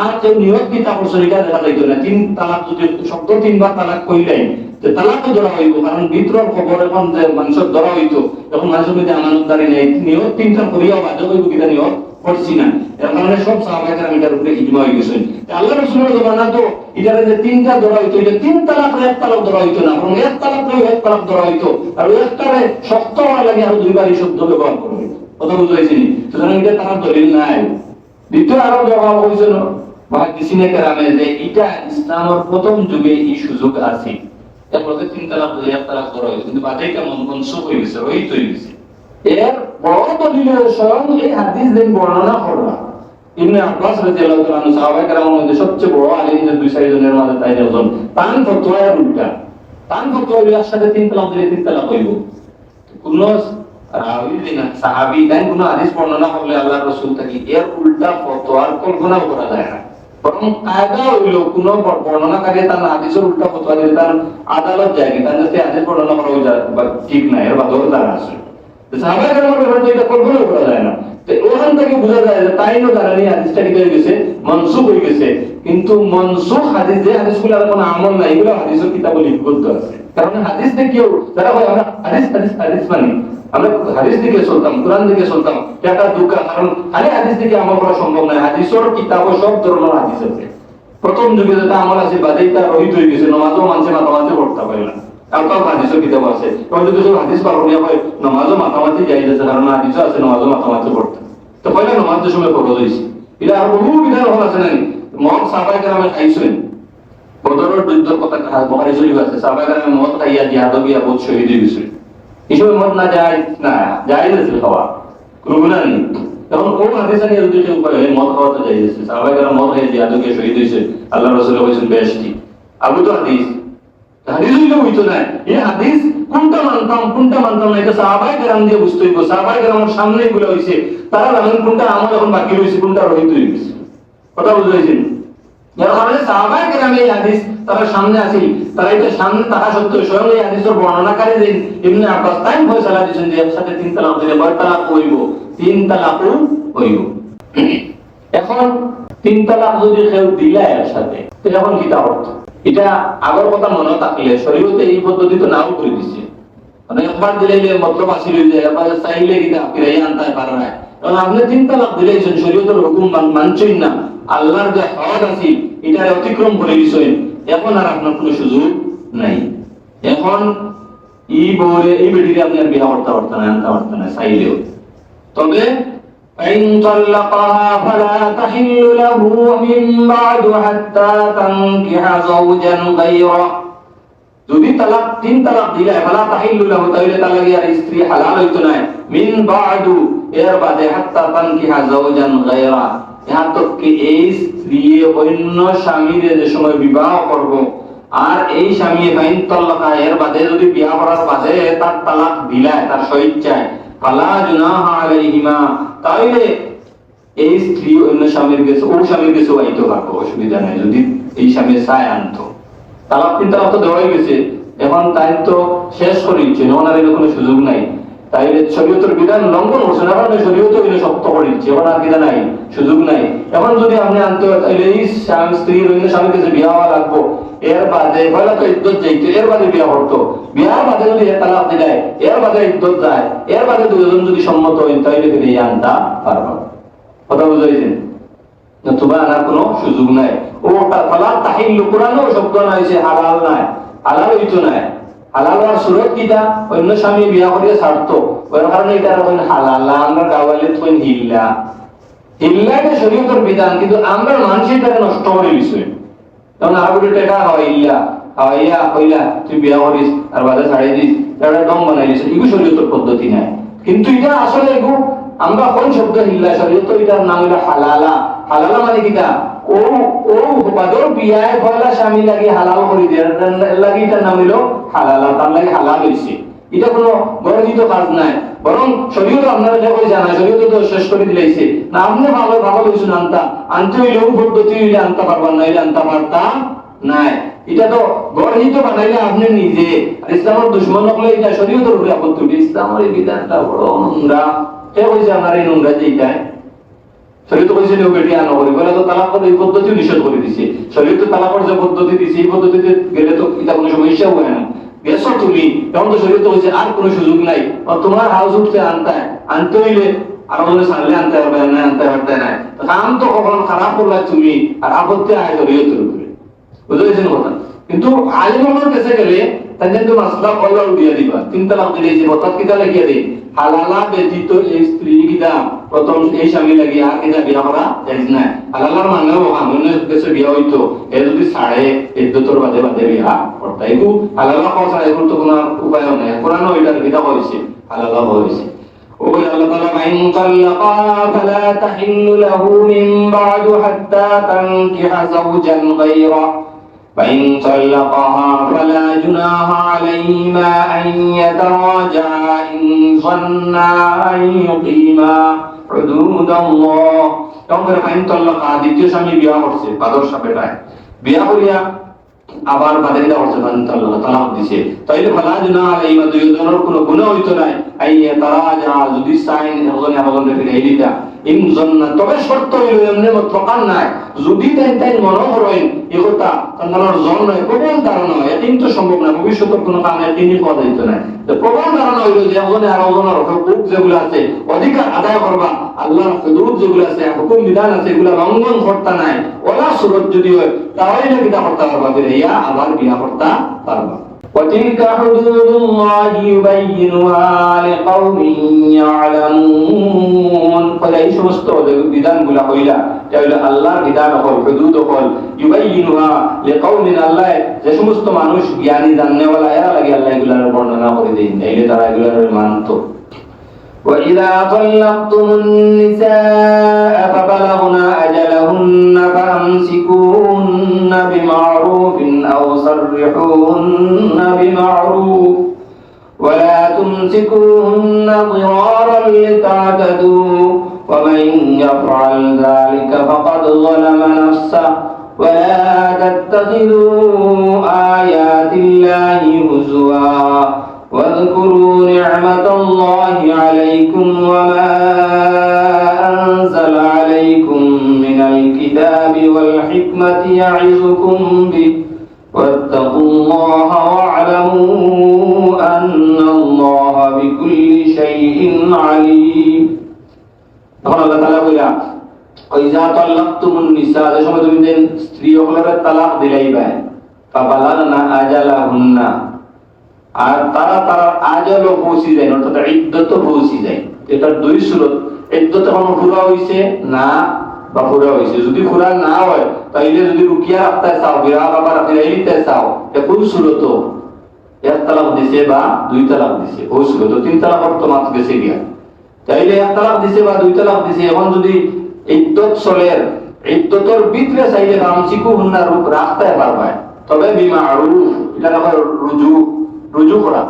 আর যে নিয়ত কিতাব শরীয়ত দেখা যাইতো না তিন তালাক যদি শব্দ তিনবার তালাক কইলেন যে তালাক ধরা হইব কারণ ভিতরের খবর এখন যে মানুষের ধরা হইতো এখন মানুষের মধ্যে আমানতদারি নেই নিয়ত তিনটা করিয়া বাধ্য হইব কিনা নিয়ত করছি না এর কারণে সব সাহাবায়ে কেরাম এটার উপরে ইজমা হয়ে গেছেন। আল্লাহ রাসূলের জামানা তো এটারে যে তিনটা ধরা হইতো এটা তিন তালাক এক তালাক ধরা হইতো না বরং এক তালাক এক তালাক ধরা হইতো আর একটারে শক্ত হওয়া লাগে আর দুইবার এই শব্দ ব্যবহার করবে কথা বুঝাইছি সুতরাং এটা তার দলিল নাই। দ্বিতীয় আরো জবাব হয়েছিল মুহাদ্দিসিনে কেরামে যে এটা ইসলামের প্রথম যুগে এই সুযোগ আছে তারপরে তিন তালাক এক তালাক ধরা হইতো কিন্তু বাদে কেমন মনসুখ হয়ে গেছে রহিত হয়ে গেছে। এর বড় দলিলের স্বয়ং এই হাদিস দেন বর্ণনা করলা ইবনে আব্বাস রাদিয়াল্লাহু তাআলা আনহু সাহাবায়ে কেরামের মধ্যে সবচেয়ে বড় আলেমদের দুই চারজনের মাঝে তাই একজন তান ফতোয়ার উল্টা তান ফতোয়ার একসাথে তিন তালাক দিলে তিন তালাক হইব কোন রাবি দিনা সাহাবী দেন কোন হাদিস বর্ণনা করলে আল্লাহর রাসূল থেকে এর উল্টা ফতোয়ার কল্পনা করা যায় না বরং কায়দা হইল কোন বর্ণনাকারী তার হাদিসের উল্টা ফতোয়া দিলে তার আদালত যায় তার কাছে হাদিস বর্ণনা করা ঠিক না এর বাদর দ্বারা আছে সাহাবায়ে কেরামের ব্যাপারে এটা কল্পনা করা যায় না। তো ওখান থেকে বোঝা যায় যে তাই না জানি হাদিসটা কি হয়ে গেছে মনসুখ হয়ে গেছে কিন্তু মনসুখ হাদিস যে হাদিসগুলোর কোনো আমল নাই এগুলো হাদিসের কিতাবে লিপিবদ্ধ আছে কারণ হাদিস দেখেও যারা হয় আমরা হাদিস মানে আমরা হাদিস দিকে চলতাম কোরআন দিকে চলতাম এটা দুঃখ কারণ খালি হাদিস দিকে আমল করা সম্ভব নয় হাদিসের কিতাবও সব ধরনের হাদিস আছে প্রথম যুগে যেটা আমল আছে বাদেই তা রহিত হয়ে গেছে নামাজও মানছে মাতামাতি পড়তে পারে না কারণ হাদিসের কিতাব আছে কারণ যদি সব হাদিস পারণীয় হয় নামাজও মাতামাতি যাই যাচ্ছে কারণ হাদিসও আছে নামাজও মাতামাতি পড়তে তো পয়লা নামাজের সময় ফরজ হয়েছে এটা আর বহু বিধান হল আছে নাই মদ সাহাবায়ে কেরামে খাইছেন বদরের যুদ্ধের কথা বুখারী শরীফ আছে সাহাবায়ে কেরামে মদ খাইয়া জিহাদ গিয়া বহুত শহীদ হয়ে গেছে এসব মদ না যায় না জায়েজ আছে খাওয়া কোনো গুনাহ নেই এখন কোন হাদিসে নিয়ে যদি কেউ কয় মদ খাওয়া তো জায়েজ আছে সাহাবায়ে কেরাম মদ খাইয়া জিহাদ গিয়া শহীদ হয়েছে আল্লাহ রাসূল বলেছেন বেশটি আবু তো হাদিস হাদিস হইতো না এই হাদিস কোনটা মানতাম না এটা সাহাবায়ে কেরাম দিয়ে বুঝতে হইব সাহাবায়ে কেরামের সামনে এগুলো হইছে তারা জানেন কোনটা আমার এখন বাকি রইছে কোনটা রহিত হইছে কথা বুঝাইছেন যারা কারণে সাহাবায়ে কেরাম এই হাদিস তারা সামনে আছিল তারা এটা সামনে থাকা সত্ত্বেও স্বয়ং এই হাদিসের বর্ণনাকারী যে ইবনে আব্বাস তাই ফয়সালা দিয়েছেন যে একসাথে তিন তালাক দিলে কয় তালাক হইব তিন তালাকও হইব এখন তিন তালাক যদি কেউ দিলা একসাথে তো এখন কি তা অর্থ এটা আগের কথা মনে থাকলে শরীয়তে এই পদ্ধতি তো নাও করে দিচ্ছে মানে একবার দিলে মতলব আসিল যে এবার চাইলে কিনা ফিরাই আনতে পারে না কারণ আপনি তিন তালাক দিলেছেন শরীয়তের হুকুম মানছেন না আল্লাহর যে হক আছে এটা অতিক্রম করে দিছেন এখন আর আপনার কোনো সুযোগ নাই এখন এই বউরে এই বেটিকে আপনি আর বিয়ে করতে পারতেন না আনতে পারতেন না চাইলেও তবে فإن طلقها فلا تحل له من بعد حتى تنكح زوجا غيره যদি তালাক তিন তালাক দিলে ফালা তাহিল্লু লাহু তাইলে তালাকের স্ত্রী হালাল হইতো না মিন বাদু এর বাদে হাত্তা তানকিহা যাওজান গায়রা ইহা তো কি এই স্ত্রী অন্য স্বামীর যে সময় বিবাহ করব আর এই স্বামী ফাইন তালাকা এর বাদে যদি বিবাহ করার বাদে তার তালাক দিলায় তার স্বেচ্ছায় ফালা জুনাহা আলাইহিমা তাইলে এই স্ত্রী অন্য স্বামীর কাছে ও স্বামীর কাছে আইতো পারবে অসুবিধা নাই যদি এই স্বামী চায় আনতো তালাক তিন তালাক তো দেওয়াই গেছে এখন তাই তো শেষ করে দিচ্ছে এখন আর কোনো সুযোগ নাই তাইলে শরীয়তের বিধান লঙ্ঘন করছে না কারণ শরীয়ত শক্ত করে দিচ্ছে এখন আর বিধান নাই সুযোগ নাই এখন যদি আপনি আনতে তাইলে এই স্ত্রীর অন্য স্বামীর কাছে বিয়া হওয়া লাগবো এর বাদে পয়লা তো ইদ্যত যাইতো এর বাদে বিয়া করতো বিয়ার বাদে যদি তালাক দিলায় এর বাদে ইদ্যত যায় এর বাদে দুজন যদি সম্মত হয় তাইলে তিনি আনতা পারবা কথা বুঝাইছেন নতুবা আনার কোনো সুযোগ নাই ও ফালা তাহিল্লু কোরআনও শব্দ নাই যে হালাল নাই হালাল হইতো না হালাল হওয়ার সুরত কিটা অন্য স্বামী বিয়া করিয়া ছাড়তো ওর কারণে এটা কোন হালাল আমরা গাওয়ালে কোন হিল্লা হিল্লাটা শরীয়তের বিধান কিন্তু আমরা মানসিকতাকে নষ্ট করে দিছি তখন আরবি টাকা হইলা হইয়া হইলা তুই বিয়া করিস আর বাদে ছাড়ি দিস এটা ডং বানাই দিস এগুলো শরীয়তের পদ্ধতি নাই কিন্তু এটা আসলে এগুলো আমরা কোন শব্দ হিল্লা শরীয়ত এটার নাম হলো হালালা হালালা মানে কিটা ও ও বাদর বিয়ায় পয়লা স্বামী লাগি হালাল করে দেয়ার লাগি এটার নাম হলো হালালা তার লাগি হালাল হইছে এটা কোনো গর্হিত কাজ নাই বরং শরীয়ত আপনারা যা করে জানা শরীয়ত তো শেষ করে দিলাইছে না আপনি ভালো ভালো হইছেন আনতে হইলেও পদ্ধতি হইলে আনতে পারবেন না হইলে আনতে পারতাম নাই এটা তো গর্হিত বানাইলে আপনি নিজে আর ইসলামের দুশমন হলে এটা শরীয়তের উপরে আপত্তি উঠে ইসলামের এই বিধানটা বড় নোংরা কে কইছে আমার এই নোংরা যেটাই শরীয়ত কইছে যে বেটি আনা করি বলে তো তালাকের এই পদ্ধতি নিষেধ করে দিছে শরীয়ত তালাকের যে পদ্ধতি দিছে এই পদ্ধতিতে গেলে তো এটা কোনো সমস্যা হয় না গেছো তুমি তখন তো শরীয়ত কইছে আর কোনো সুযোগ নাই তোমার হাউস উঠতে আনতে হইলে আর ওখানে সামনে আনতে পারবে না আনতে পারবে না কাম তো কখন খারাপ করলে তুমি আর আপত্তি আয় শরীয়তের উপরে বুঝেছেন কথা কিন্তু আলিমের কাছে গেলে তাই কিন্তু মাসলা কল্লা উঠিয়ে দিবা তিন তালাক দিলে যে কথা কিটা লাগিয়ে দেয় হালালা ব্যতীত এই স্ত্রী কিটা প্রথম এই স্বামী লাগি আর কিটা বিয়া করা জায়েজ না হালালার মানেও আমাদের দেশে বিয়া হইতো এ যদি ছাড়ে ইদ্যতর বাদে বাদে বিয়া করতে এগু হালালা কথা এগুলো তো কোনো উপায় নাই কোরআন ওইটার কিটা হইছে হালালা হইছে ওই আল্লাহ তাআলা মাইন তাল্লাকা ফালা তাহিল্লু লাহু মিন বাদু হাত্তা তানকিহা যাওজান গায়রা فإن طلقها فلا جناح عليهما أن يتراجعا إن ظنا أن يقيما حدود الله তখন ফাইন তাল্লাকা দ্বিতীয় স্বামী বিয়া করছে বাদর সাপেটায় বিয়া করিয়া আবার বাদে দেওয়া হচ্ছে ফাইন তাল্লাকা তালাক দিছে তাইলে ফালা জুনাহ আলাইহিমা দুইজনের কোনো গুনাহ হইতো না আইয়া তারাজা যদি সাইন একজনে আরেকজনের ফিরাই দিতা ইন জন্না তবে শর্ত হইল এমনি প্রকার নাই যদি তাই মনে করেন এই কথা তার জন নয় প্রবল ধারণা হয় কিন্তু সম্ভব না ভবিষ্যতের কোনো কারণে তিনি কথা দিতে নাই তো প্রবল ধারণা হইল যে একজনে আরেকজনের হুকুক যেগুলো আছে অধিকার আদায় করবা আল্লাহর হুদুদ যেগুলো আছে হুকুম বিধান আছে এগুলো লঙ্ঘন করতে নাই ওলা সুরত যদি হয় তাহলে কিটা করতে পারবা ফিরাইয়া আবার বিয়া করতে পারবা وتلك حدود الله يبينها لقوم يعلمون কইরা এই সমস্ত বিধানগুলা হইলা এটা হইলো আল্লাহর বিধান হল হুদুদ হল ইউবাইয়িনুহা লিকাউমিন আল্লাহ যে সমস্ত মানুষ জ্ঞানী জাননেওয়ালা এরা লাগে আল্লাহ এগুলার বর্ণনা করে দেন তাইলে তারা এগুলার মানতো وَإِذَا طَلَّقْتُمُ النِّسَاءَ فَبَلَغْنَ أَجَلَهُنَّ فَأَمْسِكُوهُنَّ بِمَعْرُوفٍ أَوْ سَرِّحُوهُنَّ بِمَعْرُوفٍ وَلَا تُمْسِكُوهُنَّ ضِرَارًا لِتَعْتَدُوا وَمَنْ يَفْعَلْ ذَلِكَ فَقَدْ ظَلَمَ نَفْسَهُ وَلَا تَتَّخِذُوا آيَاتِ اللَّهِ هُزُوًا واذكروا نعمة الله عليكم وما أنزل عليكم من الكتاب والحكمة يعظكم به واتقوا الله واعلموا أن الله بكل شيء عليم তখন আল্লাহ তাআলা কইলা ওইজা তালাক্তুমুন নিসা যে সময় তুমি দেন স্ত্রী হলরে তালাক দিলাইবা ফাবালাগনা আজালাহুন্না আর তারা তারা আজলও পৌঁছে যায় অর্থাৎ ইদ্দত পৌঁছে যায় এটার দুই সুরত ইদ্দত কোনো পুরা হইছে না বা পুরা হইছে যদি পুরা না হয় তাইলে যদি রুকিয়া রাখতে চাও বিয়া বাবা রাখতে চাও এটা কোন সুরত এক তালাক দিছে বা দুই তালাক দিছে ওই সুরত তিন তালাক তো মাত্র গেছে গিয়া তাইলে এক তালাক দিছে বা দুই তালাক দিছে এখন যদি ইদ্দত চলের ইদ্দতর ভিতরে চাইলে আমসিকু হুন্না রূপ রাখতে পারবে তবে বিমারুফ এটা আবার রুজু করা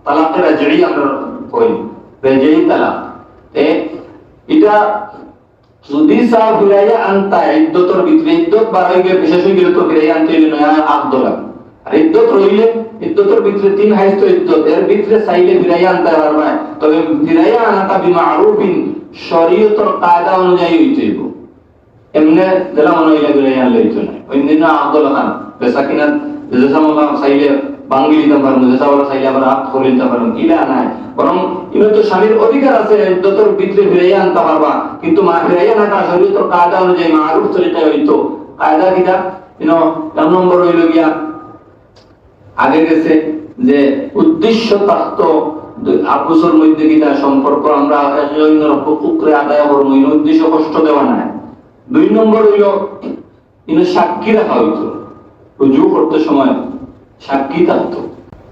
তালাকে রাজঈ আমরা কই রাজঈ তালাক এটা যদি সা ফিরাইয়া আনতা ইদ্দতর ভিতরে ইদ্দত বাড়াই গিয়ে বিশেষ হয়ে গেলে তো ফিরাইয়া আনতে হইলে নয়া আব্দ লাগে আর ইদ্দত রইলে ইদ্দতর ভিতরে তিন হাইস্ত ইদ্দত এর ভিতরে চাইলে ফিরাইয়া আনতে পারবে তবে ফিরাইয়া আনাটা বিমারুফিন শরীয়তের কায়দা অনুযায়ী হইতে হইব এমনে দিলা মনে হইলে ফিরাইয়া আনলে হইতো না ওই দিন আব্দুল খান বেসাকিনা যেসামলা চাইলে বাঙ্গি দিতে পারবো যেসামলা চাইলে আবার আপ করে দিতে পারবো কিলা নাই বরং ইনো তো স্বামীর অধিকার আছে ইদ্দতর ভিতরে ফিরাইয়া আনতে পারবা কিন্তু মা ফিরাইয়া না কাজ হইলে তো কায়দা অনুযায়ী মারুফ তরিকা হইতো কায়দা কিটা ইনো এক নম্বর হইল গিয়া আগে গেছে যে উদ্দেশ্য তাক্ত আপুসের মধ্যে কিটা সম্পর্ক আমরা একজনের হুকুকরে আদায় করবো ইনো উদ্দেশ্য কষ্ট দেওয়া নাই দুই নম্বর হইল ইনো সাক্ষী রাখা হইতো রুজু করতে সময় সাক্ষী থাকতো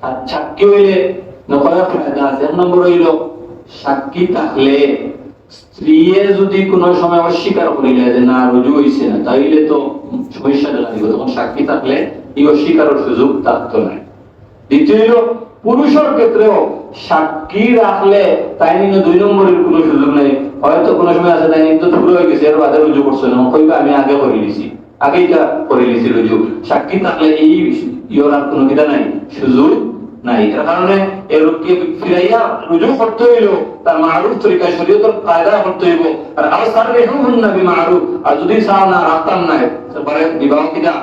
আর সাক্ষী হইলে নকলের ফায়দা আছে এক নম্বর হইল সাক্ষী থাকলে স্ত্রী যদি কোনো সময় অস্বীকার করিলে যে না রুজু হইছে না তাইলে তো সমস্যাটা লাগবে তখন সাক্ষী থাকলে এই অস্বীকারের সুযোগ থাকতো না দ্বিতীয় হইল পুরুষের ক্ষেত্রেও সাক্ষী রাখলে তাই নিয়ে দুই নম্বরের কোনো সুযোগ নেই হয়তো কোনো সময় আছে তাই নিয়ে তো পুরো হয়ে গেছে এর বাদে রুজু করছে না কইবা আমি আগে করে দিছি আগেইটা করে দিছি রুজু সাক্ষী থাকলে এই ইয়োর আর কোনো কিটা নাই সুযোগ নাই এর কারণে এর রূপকে ফিরাইয়া রুজু করতে হইল তার মারুফ তরিকায় শরীয়তের কায়দা করতে হইব আর আসাররিহুন্না বিমারুফ আর যদি সারা না রাখতাম না তারপরে বিবাহ কিটা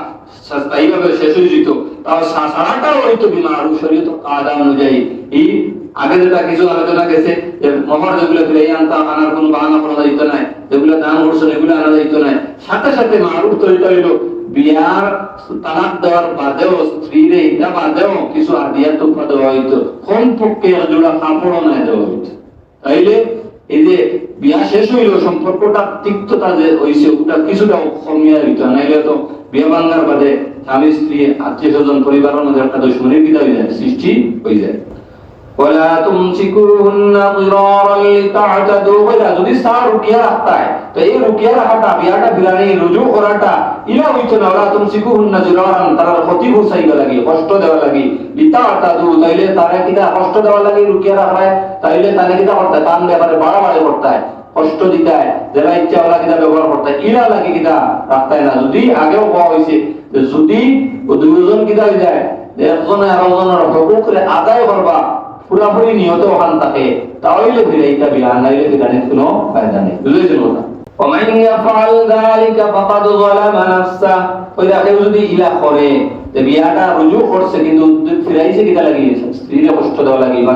এইভাবে শেষ হয়ে যেত তাও সারাটাও হইতো বিমারুফ শরীয়তের কায়দা অনুযায়ী এই আগে যেটা কিছু আলোচনা গেছে যে মোহর যেগুলো ফিরাইয়া আনতাম আনার কোনো বাহানা করা যাইতো না যেগুলো দাম করছে এগুলো আনা যাইতো না সাথে সাথে মারুফ তরিকা হইল বিয়ার তালাক দেওয়ার বাদেও স্ত্রীরে এটা বাদেও কিছু আদিয়া তোফা দেওয়া হইতো কোন পক্ষে জোড়া কাপড়ও না দেওয়া হইতো তাইলে এই যে বিয়া শেষ হইল সম্পর্কটা তিক্ততা যে হইছে ওটা কিছুটা কমিয়া হইতো নাইলে তো বিয়া ভাঙার বাদে স্বামী স্ত্রী আত্মীয় স্বজন পরিবারের মধ্যে একটা দুশ্মনের বিদা হয়ে যায় সৃষ্টি হয়ে যায় ولا تمسكوهن ضرارا لتعتدوا ولا যদি সার রুকিয়া রাখতা है तो এই রুকিয়া রাখাটা বিয়াটা ফিরানি রুজু করাটা ইলা হইতো না ওলা তুমসিকুহুন ضرارا তার ক্ষতি পৌঁছাইবা লাগি কষ্ট দেওয়া লাগি লিতাতাদু তাইলে তারা কিটা কষ্ট দেওয়া লাগি রুকিয়া রাখায় তাইলে তারা কিটা করতে তান ব্যাপারে বাড়াবাড়ি করতে হয় কষ্ট দিতে হয় যারা ইচ্ছা ওলা কিটা ব্যবহার করতে হয় ইলা লাগি কিটা রাখতে না যদি আগেও বলা হইছে যে যদি ও দুইজন কিটা হয়ে যায় একজনে আরেকজনের হুকুকরে আদায় করবা পুরাপুরি নিয়ত ওখান থাকে তাহলে ফিরাইতা বিয়া নাইলে ফিরানির কোনো ফায়দা নেই বুঝেছেন ওটা ومن يفعل ذلك فقد ظلم نفسه ওই দেখে যদি ইলা করে যে বিয়াটা রুজু করছে কিন্তু ফিরাইছে কিটা লাগি স্ত্রীর কষ্ট দেওয়া লাগি বা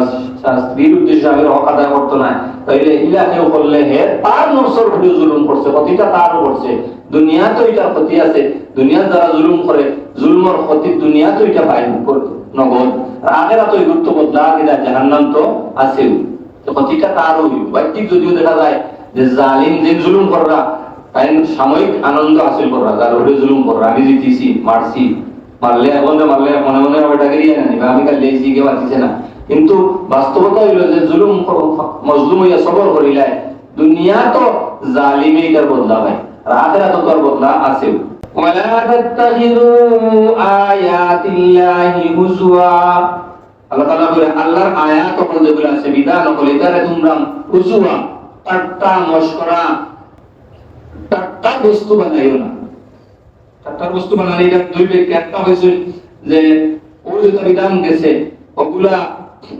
স্ত্রীর উদ্দেশ্যে আমি হক আদায় করতে না তাইলে ইলা কেউ করলে হে তার নফসের উপরে জুলুম করছে ক্ষতিটা তারও করছে দুনিয়াতে এটার ক্ষতি আছে দুনিয়া যারা জুলুম করে জুলমের ক্ষতি দুনিয়াতে এটা পায় নগদ আগেরা তো গুরুত্ব বদলা কিনা জাহান্নাম তো আছে তো ক্ষতিটা তারও বাহ্যিক যদিও দেখা যায় যে জালিম যে জুলুম কররা তাই সাময়িক আনন্দ হাসিল কররা, যার উপরে জুলুম কররা, আমি জিতিছি, মারছি, মারলে এখন মারলে মনে মনে হবে ডাকেরিয়া না নিবা, আমি কাল লেছি কেউ আসিছে না। কিন্তু বাস্তবতা হইল যে জুলুম মজলুম হইয়া সবর করিলাই দুনিয়া তো জালিমে এটার বদলা হয়, আর আখিরাত তো তার বদলা আছে। ওয়ালা তাত্তাখিযু আয়াতিল্লাহি হুজওয়া, আল্লাহ তাআলা বলেন আল্লাহর আয়াত ওপর যেগুলো আছে বিধান ওপর এটারে তোমরা হুজওয়া ঠাট্টা মশকরা ঠাট্টা বস্তু বানাইও না। ঠাট্টা বস্তু বানালে এটা দুই ব্যক্তি, একটা হয়েছে যে ও যেটা বিধান গেছে ওগুলা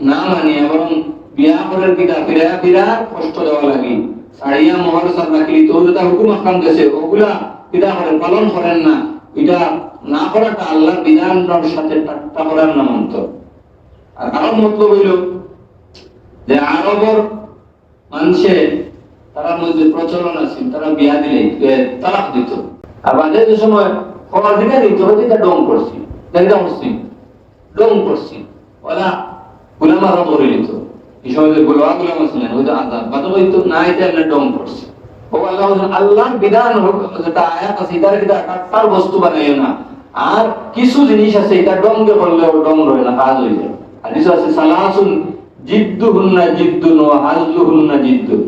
না মানি এবং বিয়া করার কিনা বিরাট কষ্ট দেওয়া লাগে, সাড়িয়া মোহর সার রাখি তো যেটা হুকুম আহকাম গেছে ওগুলা কিনা করেন পালন করেন না, এটা না করাটা আল্লাহর বিধানের সাথে ঠাট্টা করার নামান্ত। আর আরব মতলব হইল যে আরবর মানুষে তার মধ্যে প্রচলন আছে তারা বিয়া দিলে তালাক দিত, আর বাজারে যে সময় খবর দিকে দিত এটা ডং করছি দেখা করছি ডং করছি ওরা গুলাম আরব করে নিত, এই সময় যে গোলা গুলাম ছিলেন ওই তো আজাদ বাদ হইতো না, এটা আমরা ডং করছি। ও আল্লাহ আল্লাহর বিধান যেটা আয়াত আছে এটার কিটা কাটার বস্তু বানাইও না, আর কিছু জিনিস আছে এটা ডঙ্গে করলেও ডং রয় না, কাজ হয়ে যায়। আর কিছু আছে সালাসুন জিদ্দুহুন্না জিদ্দুন ওয়া হাজলুহুন্না জিদ্দুন,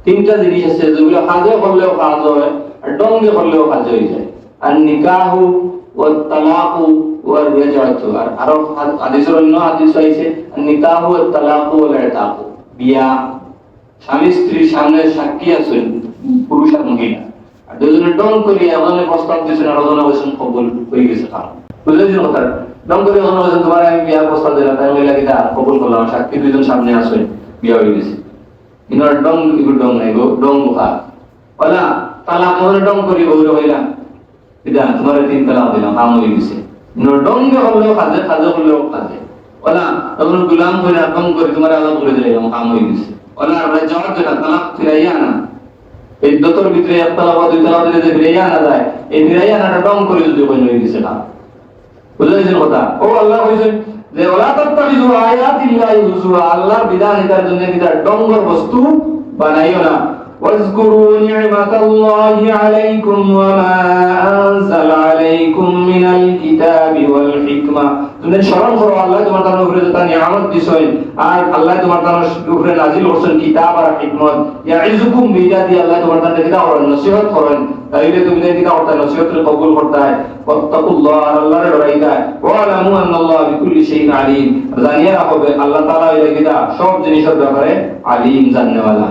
তিনটা জিনিস আছে যেগুলো কাজে করলেও কাজ হয় আর ডঙ্গে করলেও কাজ হয়ে যায়। আর নিকাহু ওয়াত তালাকু ওয়ার রাজাতু, আর আরো হাদিসের অন্য হাদিস আছে নিকাহু ওয়াত তালাকু ওয়াল ইতাকু, বিয়া স্বামী স্ত্রীর সামনে সাক্ষী আছেন পুরুষ আর মহিলা, আর দুজনে ডং করে এমন প্রস্তাব দিয়েছেন আর ওজনে বসেন কবুল হয়ে গেছে। কারণ বুঝলেন কথা ডং করে ওজনে বসেন তোমার আমি বিয়া প্রস্তাব দিলাম, তাই মহিলা কিটা কবুল করলাম, সাক্ষী দুজন সামনে আসেন, বিয়া হয়ে গেছে। ইনার ডং ইগো ডং নাই গো ডং মুখা ওলা তালাক মনে ডং করি বউরে হইলাম এটা তোমার তিন তালাক দিলাম, কাম হয়ে গেছে। ইনার ডং হলেও কাজে, কাজে হলেও কাজে ওলা তখন গুলাম করে ডং করে তোমার আলাদা করে দিলাম, কাম হয়ে গেছে। ওলা আমরা যাওয়ার যেটা তালাক ফিরাইয়া না, এই দতর ভিতরে এক তালাক বা দুই তালাক দিলে যে ফিরাইয়া না যায়, এই ফিরাইয়া নাটা ডং করে যদি হয়ে গেছে না, বুঝলেন কথা। ও আল্লাহ কইছেন যে ওলা তাত্তাখিযু আয়াতিল্লাহি হুজুয়া, আল্লাহর বিধান এটার জন্য এটা ডঙ্গর বস্তু বানাইও না। ওয়াজকুরু নি'মাতাল্লাহি আলাইকুম ওয়া মা আনজালা আলাইকুম মিনাল কিতাবি ওয়াল হিকমা, তুমি স্মরণ করো আল্লাহ তোমার তার উপরে যে নিয়ামত দিছেন, আর আল্লাহ তোমার তার উপরে নাজিল করেছেন কিতাব আর হিকমত, ইয়াইজুকুম বিদাদি, আল্লাহ তোমার তার কিতাব করেন নসিহত করেন, তাইলে তুমি কিতাব করতে নসিহতের কবুল করতে হয়। ওয়াত্তাকুল্লাহ, আল্লাহর ডরাইতা, ওয়া আলামু আন্নাল্লাহ বিকুল্লি শাইইন আলিম, জানিয়ে রাখো আল্লাহ তাআলা এই কিতাব সব জিনিসের ব্যাপারে আলিম জানেওয়ালা।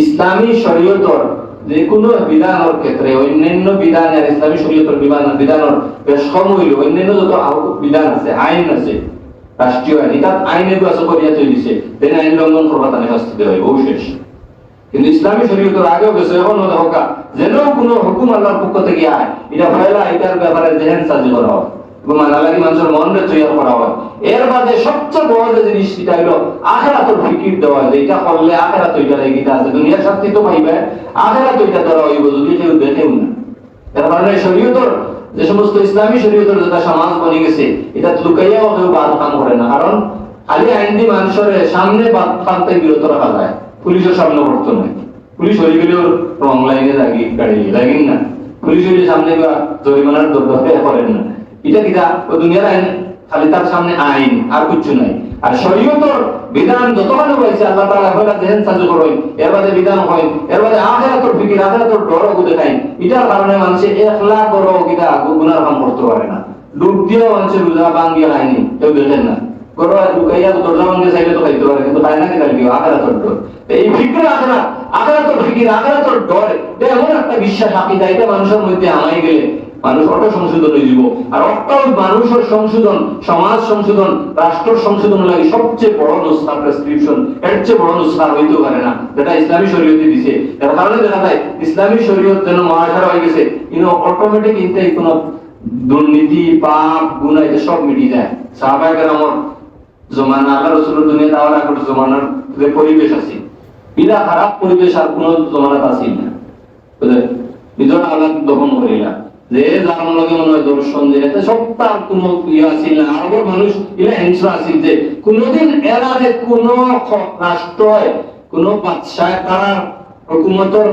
ইসলামী শরীয়তর যে কোনো বিধানের ক্ষেত্রে অন্যান্য বিধান আর ইসলামী শরীয়তের বিধানের বেশ কম হইল, অন্যান্য যত বিধান আছে আইন আছে রাষ্ট্রীয় আইন, এটা আইনের কাছে করিয়া তৈরি দিছে, তেন আইন লঙ্ঘন করবা তাহলে শাস্তি দেওয়া হয়, বহু শেষ। কিন্তু ইসলামী শরীয়তের আগেও গেছে এখন হোকা যেন কোনো হুকুম আল্লাহর পক্ষ থেকে আয় এটা পয়লা এটার ব্যাপারে জেহেন সাজি করা হয় এবং আল্লাহকে মানুষের মনরে তৈরি করা হয়। এর বাদে সবচেয়ে বড় যে জিনিস সেটা হলো আখিরাতের ফিকির দেওয়া, যে এটা করলে আখিরাত ওইটা লেগিটা আছে, দুনিয়ার শাস্তি তো পাইবে, আখিরাত ওইটা দ্বারা হইব যদি কেউ দেখেও না। এর কারণে শরীয়তের যে সমস্ত ইসলামী শরীয়তের যেটা সমাজ বনে গেছে এটা লুকাইয়াও কেউ বাদ কাম করে না, কারণ খালি আইন দিয়ে মানুষের সামনে বাদ কাম থেকে বিরত রাখা যায়, পুলিশের সামনে পড়তো নয়, পুলিশ হয়ে গেলেও রং লাইনে লাগি গাড়ি লাগিন না, পুলিশ হইলে সামনে জরিমানার দরকার করেন না, এটা কিটা ও দুনিয়ার আইন খালি তার সামনে আইন আর কিছু নাই। আর শরীয়তের বিধান যতখানি হয়েছে আল্লাহ তাআলা হয়লা জেহেন সাজু করেন, এর বাদে বিধান হয়, এর বাদে আখিরাতের ফিকির আখিরাতের ডর ওকে দেখাই, এটার কারণে মানুষে একলা করো কিটা গুনার কাম করতে পারে না, ডুব দিয়ে মানুষের রোজা ভাঙ্গিয়া খায়নি কেউ দেখেন না, করো লুকাইয়া দরজা ভাঙ্গিয়ে চাইলে তো খাইতে পারে কিন্তু খায় না কি কালকে আখিরাতের ডর। এই ফিকির আখিরাতের ফিকির আখিরাতের ডর এমন একটা বিশ্বাস আকিদা এটা মানুষের মধ্যে আমাই গেলে মানুষ অটো সংশোধন হয়ে যাব। আর অটল মানুষের সংশোধন, সমাজ সংশোধন, রাষ্ট্র সংশোধন লাগে সবচেয়ে বড় নুসখা প্রেসক্রিপশন, এর চেয়ে বড় নুসখা হইতে পারে না যেটা ইসলামী শরীয়তে দিছে। এর কারণে দেখা যায় ইসলামী শরীয়ত যেন মহাসারা হয়ে গেছে, অটোমেটিক ইনতে কোনো দুর্নীতি পাপ গুনাহ এটা সব মিটি যায়। সাহাবায়ে কেরামের জমানা আল্লাহ রাসূলের দুনিয়া যাওয়ার আগের জমানার যে পরিবেশ আছে এটা খারাপ পরিবেশ আর কোনো জমানাত আছে না, বুঝলেন? নিজের আলাদা দমন করিলা যে যার লগে মনে হয় দর্শন যে এটা সপ্তাহ কোনো ইয়া ছিল না, আরবের মানুষ ইলা এনসা আছিল যে কোনদিন এর আগে কোন রাষ্ট্র কোন বাদশাহ তারা হুকুমতের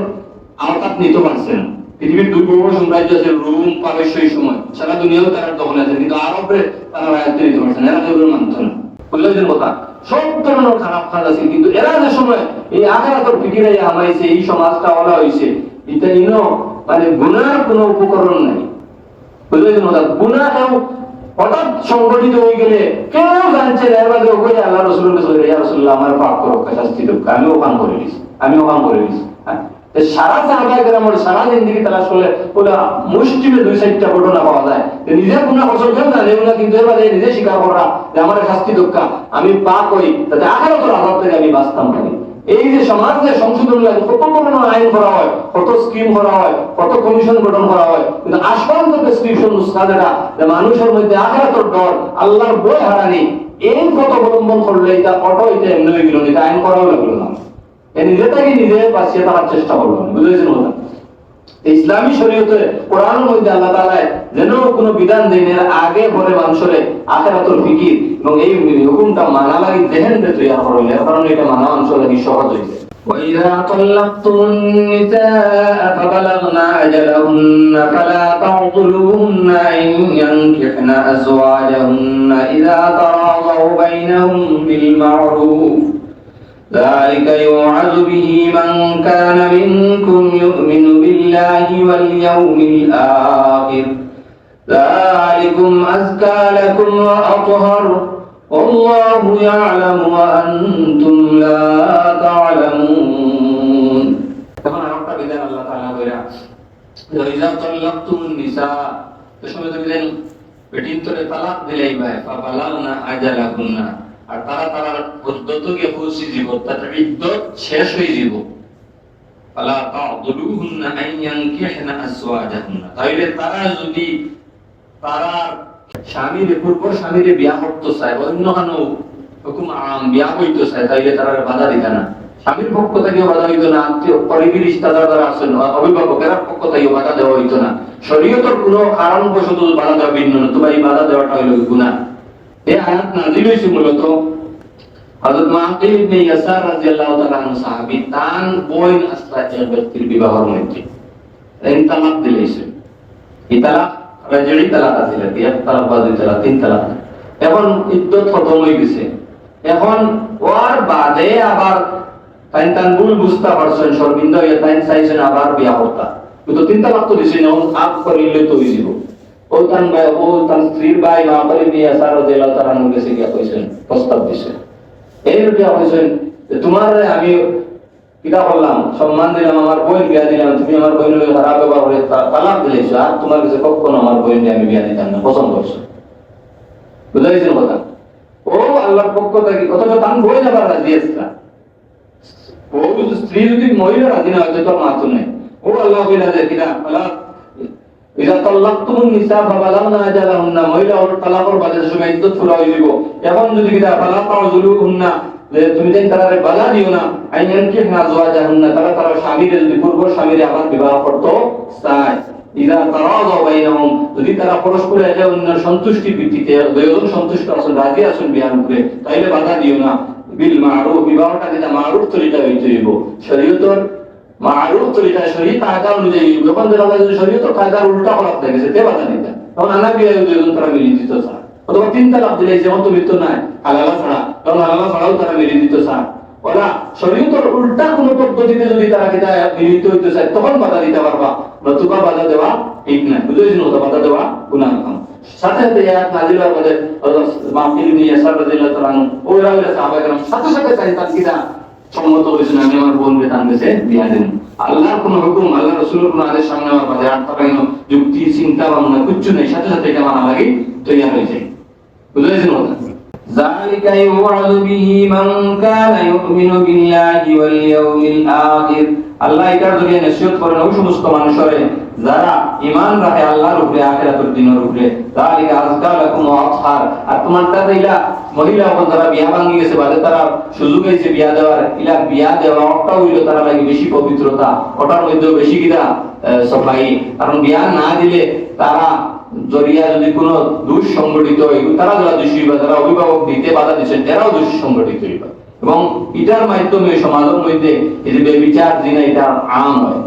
আওতাত নিতে পারছে না। পৃথিবীর দুই বড় সাম্রাজ্য আছে, রোম পারস্য, এই সময় সারা দুনিয়াও তারা দখল আছে, কিন্তু আরবে তারা আয়ত্ত নিতে পারছে না, এরা কেউ মানত না। বুঝলেন কথা? সব ধরনের খারাপ কাজ আছে, কিন্তু এরা যে সময় এই আখিরাতের ফিকিরে আমাইছে, এই সমাজটা ওলা হইছে, এটা ইনো মানে গুনার কোনো উপকরণ নাই। বুঝলেন কথা? গুনাহ কেউ হঠাৎ সংগঠিত হয়ে গেলে কেউ জানছে না, এর বাদে ওকে আল্লাহ রসুলের কাছে ইয়া রাসূলুল্লাহ আমার পাপ করো, শাস্তি দাও, আমি ওখান করে দিছি, হ্যাঁ। সারা সাহাবায়ে কেরামের সারা জিন্দেগি তালাশ করলে বলে মুষ্টিমে 2-4টা ঘটনা পাওয়া যায় যে নিজে গুনাহ করছে কেউ জানেও না, কিন্তু এর বাদে নিজে স্বীকার করা যে আমার শাস্তি দক্কা, আমি পাপ হই, তাতে আখিরাতের আযাব থেকে আমি বাঁচতাম পারি। এই যে সমাজে সংশোধন লাগে, কত ধরনের আইন করা হয়, কত স্কিম করা হয়, কত কমিশন গঠন করা হয়, কিন্তু আসল যে প্রেসক্রিপশন নুসখা যেটা, যে মানুষের মধ্যে আখিরাতের ডর, আল্লাহর ভয় হারানি, এই পথ অবলম্বন করলে এটা অটো এটা এমনি হয়ে গেল, এটা আইন করাও লাগলো না, নিজেটাকে নিজে বাঁচিয়ে থাকার চেষ্টা করলো। বুঝেছেন কথা? ইসলামী শরীয়তে কোরআনের মধ্যে আল্লাহ তাআলা যেন কোনো বিধান দেন এর আগে পরে মানুষের আখিরাতের ফিকির এবং এই হুকুমটা মানা লাগি যেহেনতে তৈরি করলেন, এর কারণে এটা মানা মানুষের লাগি সহজ হয়েছে। وَإِذَا طَلَّقْتُمُ النِّسَاءَ فَبَلَغْنَ أَجَلَهُنَّ فَلَا تَعْضُلُوهُنَّ أَن يَنكِحْنَ أَزْوَاجَهُنَّ إِذَا تَرَاضَوْا بَيْنَهُم بِالْمَعْرُوفِ ذلك يوعظ به من كان منكم يؤمن بالله واليوم الآخر ذلكم أزكى لكم وأطهر والله يعلم وأنتم لا تعلمون। তখন আরেকটা বিধান আল্লাহ তাআলা বলেন, ইযা তাল্লাকতুমুন নিসা, তো সময় দিলেন বেটিন তোরে তালাক দিলাই ভাই, ফাবালাগনা আজালাকুন্না, আর তারা তারা উদ্যত গিয়ে পৌঁছে যাব, তাদের ইদ্যত শেষ হয়ে যাব। ফালা তা'দুলুহুন্না আন ইয়ানকিহনা আসওয়াজাহুন্না, তাইলে তারা যদি তারা স্বামীর পূর্ব স্বামীর বিয়া করতে চায়, অন্য কোনো হুকুম আম বিয়া হইতে চায়, তাইলে তারা বাধা দিত না। স্বামীর পক্ষ থেকেও বাধা হইতো না, আত্মীয় পরিবার রিশতেদার যারা আছেন অভিভাবকের পক্ষ থেকেও বাধা দেওয়া হইতো না। শরীয়তের কোনো কারণবশত বাধা দেওয়া ভিন্ন না, তোমার এই বাধা দেওয়াটা হইল গুনাহ। এই আয়াত নাযিল হয়েছে মূলত হযরত মাকিল ইবনে ইয়াসার রাদিয়াল্লাহু তাআলা আনহু সাহাবী, তার বোন আসলা এক ব্যক্তির বিবাহের মধ্যে তিন তালাক দিলেছে। এই তালাক রাজঈ তালাক আছিল, এক তালাক বা দুই তালাক, তিন তালাক। এখন ইদ্যত খতম হয়ে গেছে, এখন ওর বাদে আবার তান ভুল বুঝতে পারছেন, শর্মিন্দা হয়ে তাই চাইছেন আবার বিয়া করতা, কিন্তু তিন তালাক তো দিছেন, এখন আপ করিলে তো হয়ে যাব। ও তার স্ত্রীর ভাই মাকিল ইবনে ইয়াসার রাদিয়াল্লাহু তাআলা আনহু কাছে গিয়া কইছেন, প্রস্তাব দিছেন, এই রুটিয়া কইছেন তোমার আমি কিটা করলাম, সম্মান দিলাম, আমার বোন বিয়া দিলাম, তুমি আমার বোনের খারাপ ব্যবহার করে তালাক দিলেছো, আর তোমার কাছে কখনো আমার বোনকে আমি বিয়া দিতাম না, পছন্দ করছো। বুঝাইছেন কথা? ও আল্লাহর পক্ষ থেকে, অথচ তার বোন আবার রাজি আছে। ও স্ত্রী যদি মহিলা রাজি না হয়তো তোর মাথু নেই, ও আল্লাহ বলে যে কিনা ইযা তাল্লাকতুমুন নিসা ফাবালাগনা আজালাহুন্না, মহিলা ওর তালাকের বাদে সময় ইদ্যত পুরা হয়ে যাব। এখন যদি কিনা ফালা তাউযুলুহুন্না, যে তুমি দেন তারারে বাধা দিও না, আইয়ান কি না জওয়াজাহুন্না, তারা তারা স্বামীর যদি পূর্ব স্বামীর আবার বিবাহ করতে চায়, ইযা তারাদাউ বাইনাহুম, যদি তারা পরস্পর একে অন্যের সন্তুষ্টি ভিত্তিতে দুইজন সন্তুষ্ট আছেন, রাজি আছেন বিয়ার উপরে, তাইলে বাধা দিও না। বিল মারুফ, বিবাহটা যেটা মারুফ তরিকা হইতে হইব, শরীয়তের মারুফ তরিকা, শরীয়ত কায়দা অনুযায়ী। যখন দেখা যায় যে শরীয়তের কায়দার উল্টা করা হয়ে গেছে, তে বাধা দিতে, তখন আনা বিয়ে দুইজন তারা মিলিয়ে দিত চায়, অথবা তিন তালাক দিলে যেমন তো মৃত্যু নাই হালালা ছাড়া, তখন হালালা ছাড়াও তারা মিলিয়ে দিত চায়। ওরা শরীয়তের উল্টা কোন পদ্ধতিতে যদি তারা কিনা মিলিত হইতে চায়, তখন বাধা দিতে পারবা, নতুবা বাধা দেওয়া ঠিক না। বুঝেছেন? বাধা দেওয়া গুনাহ। সাথে সাথে আয়াত নাযিল হওয়ার পরে মাকিল ইবনে ইয়াসার রাদিয়াল্লাহু তাআলা ওরা সাহাবায়ে কেরাম সাথে সাথে চাইতাম কিনা সম্মত হয়েছেন, আমি আমার বোনকে তার কাছে বিয়া দেন। আল্লাহর কোন হুকুম, আল্লাহ রাসূলের কোন আদেশ সামনে আমার বাদে আর তার কোনো যুক্তি চিন্তা ভাবনা কিচ্ছু নেই, সাথে সাথে এটা মানা লাগি তৈরি হয়ে যায়। বুঝেছেন কথা? ذلك يوعظ به من كان يؤمن بالله واليوم الآخر, আল্লাহ এটার জন্য নসিহত করেন ওই সমস্ত মানুষের যারা ঈমান রাখে আল্লাহর উপরে, আখিরাতের দিনের উপরে। যালিকা আযকা লাকুম ওয়া আতহার, আর তোমারটা ইলা মহিলা ও যারা বিয়া ভাঙি গেছে বাদে তারা সুযোগ হইছে বিয়া দেওয়ার, ইলা বিয়া দেওয়া ওটা হইল তারা লাগি বেশি পবিত্রতা, ওটার মধ্যে বেশি কিনা সফাই। কারণ বিয়া না দিলে তারা জরিয়া যদি কোনো দোষ সংগঠিত হয়, তারা যারা দোষী বা যারা অভিভাবক দিতে বাধা দিচ্ছেন, এরাও দোষ সংগঠিত হইবা। এবং এটার মাধ্যমে সমাজের মধ্যে এই যে বেবিচার জিনা এটা আম হয়।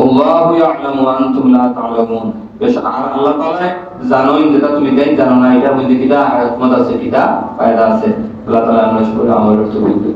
আল্লাহু ইয়ালামু ওয়া আনতুম লা তা'লামুন। আর আল্লাহ তাআলা জানেন যেটা তুমি জানো না, এটা মধ্যে কিটা হিকমত আছে, কিটা ফায়দা আছে। আল্লাহ তাআলা আমরা সকলে আমল করতে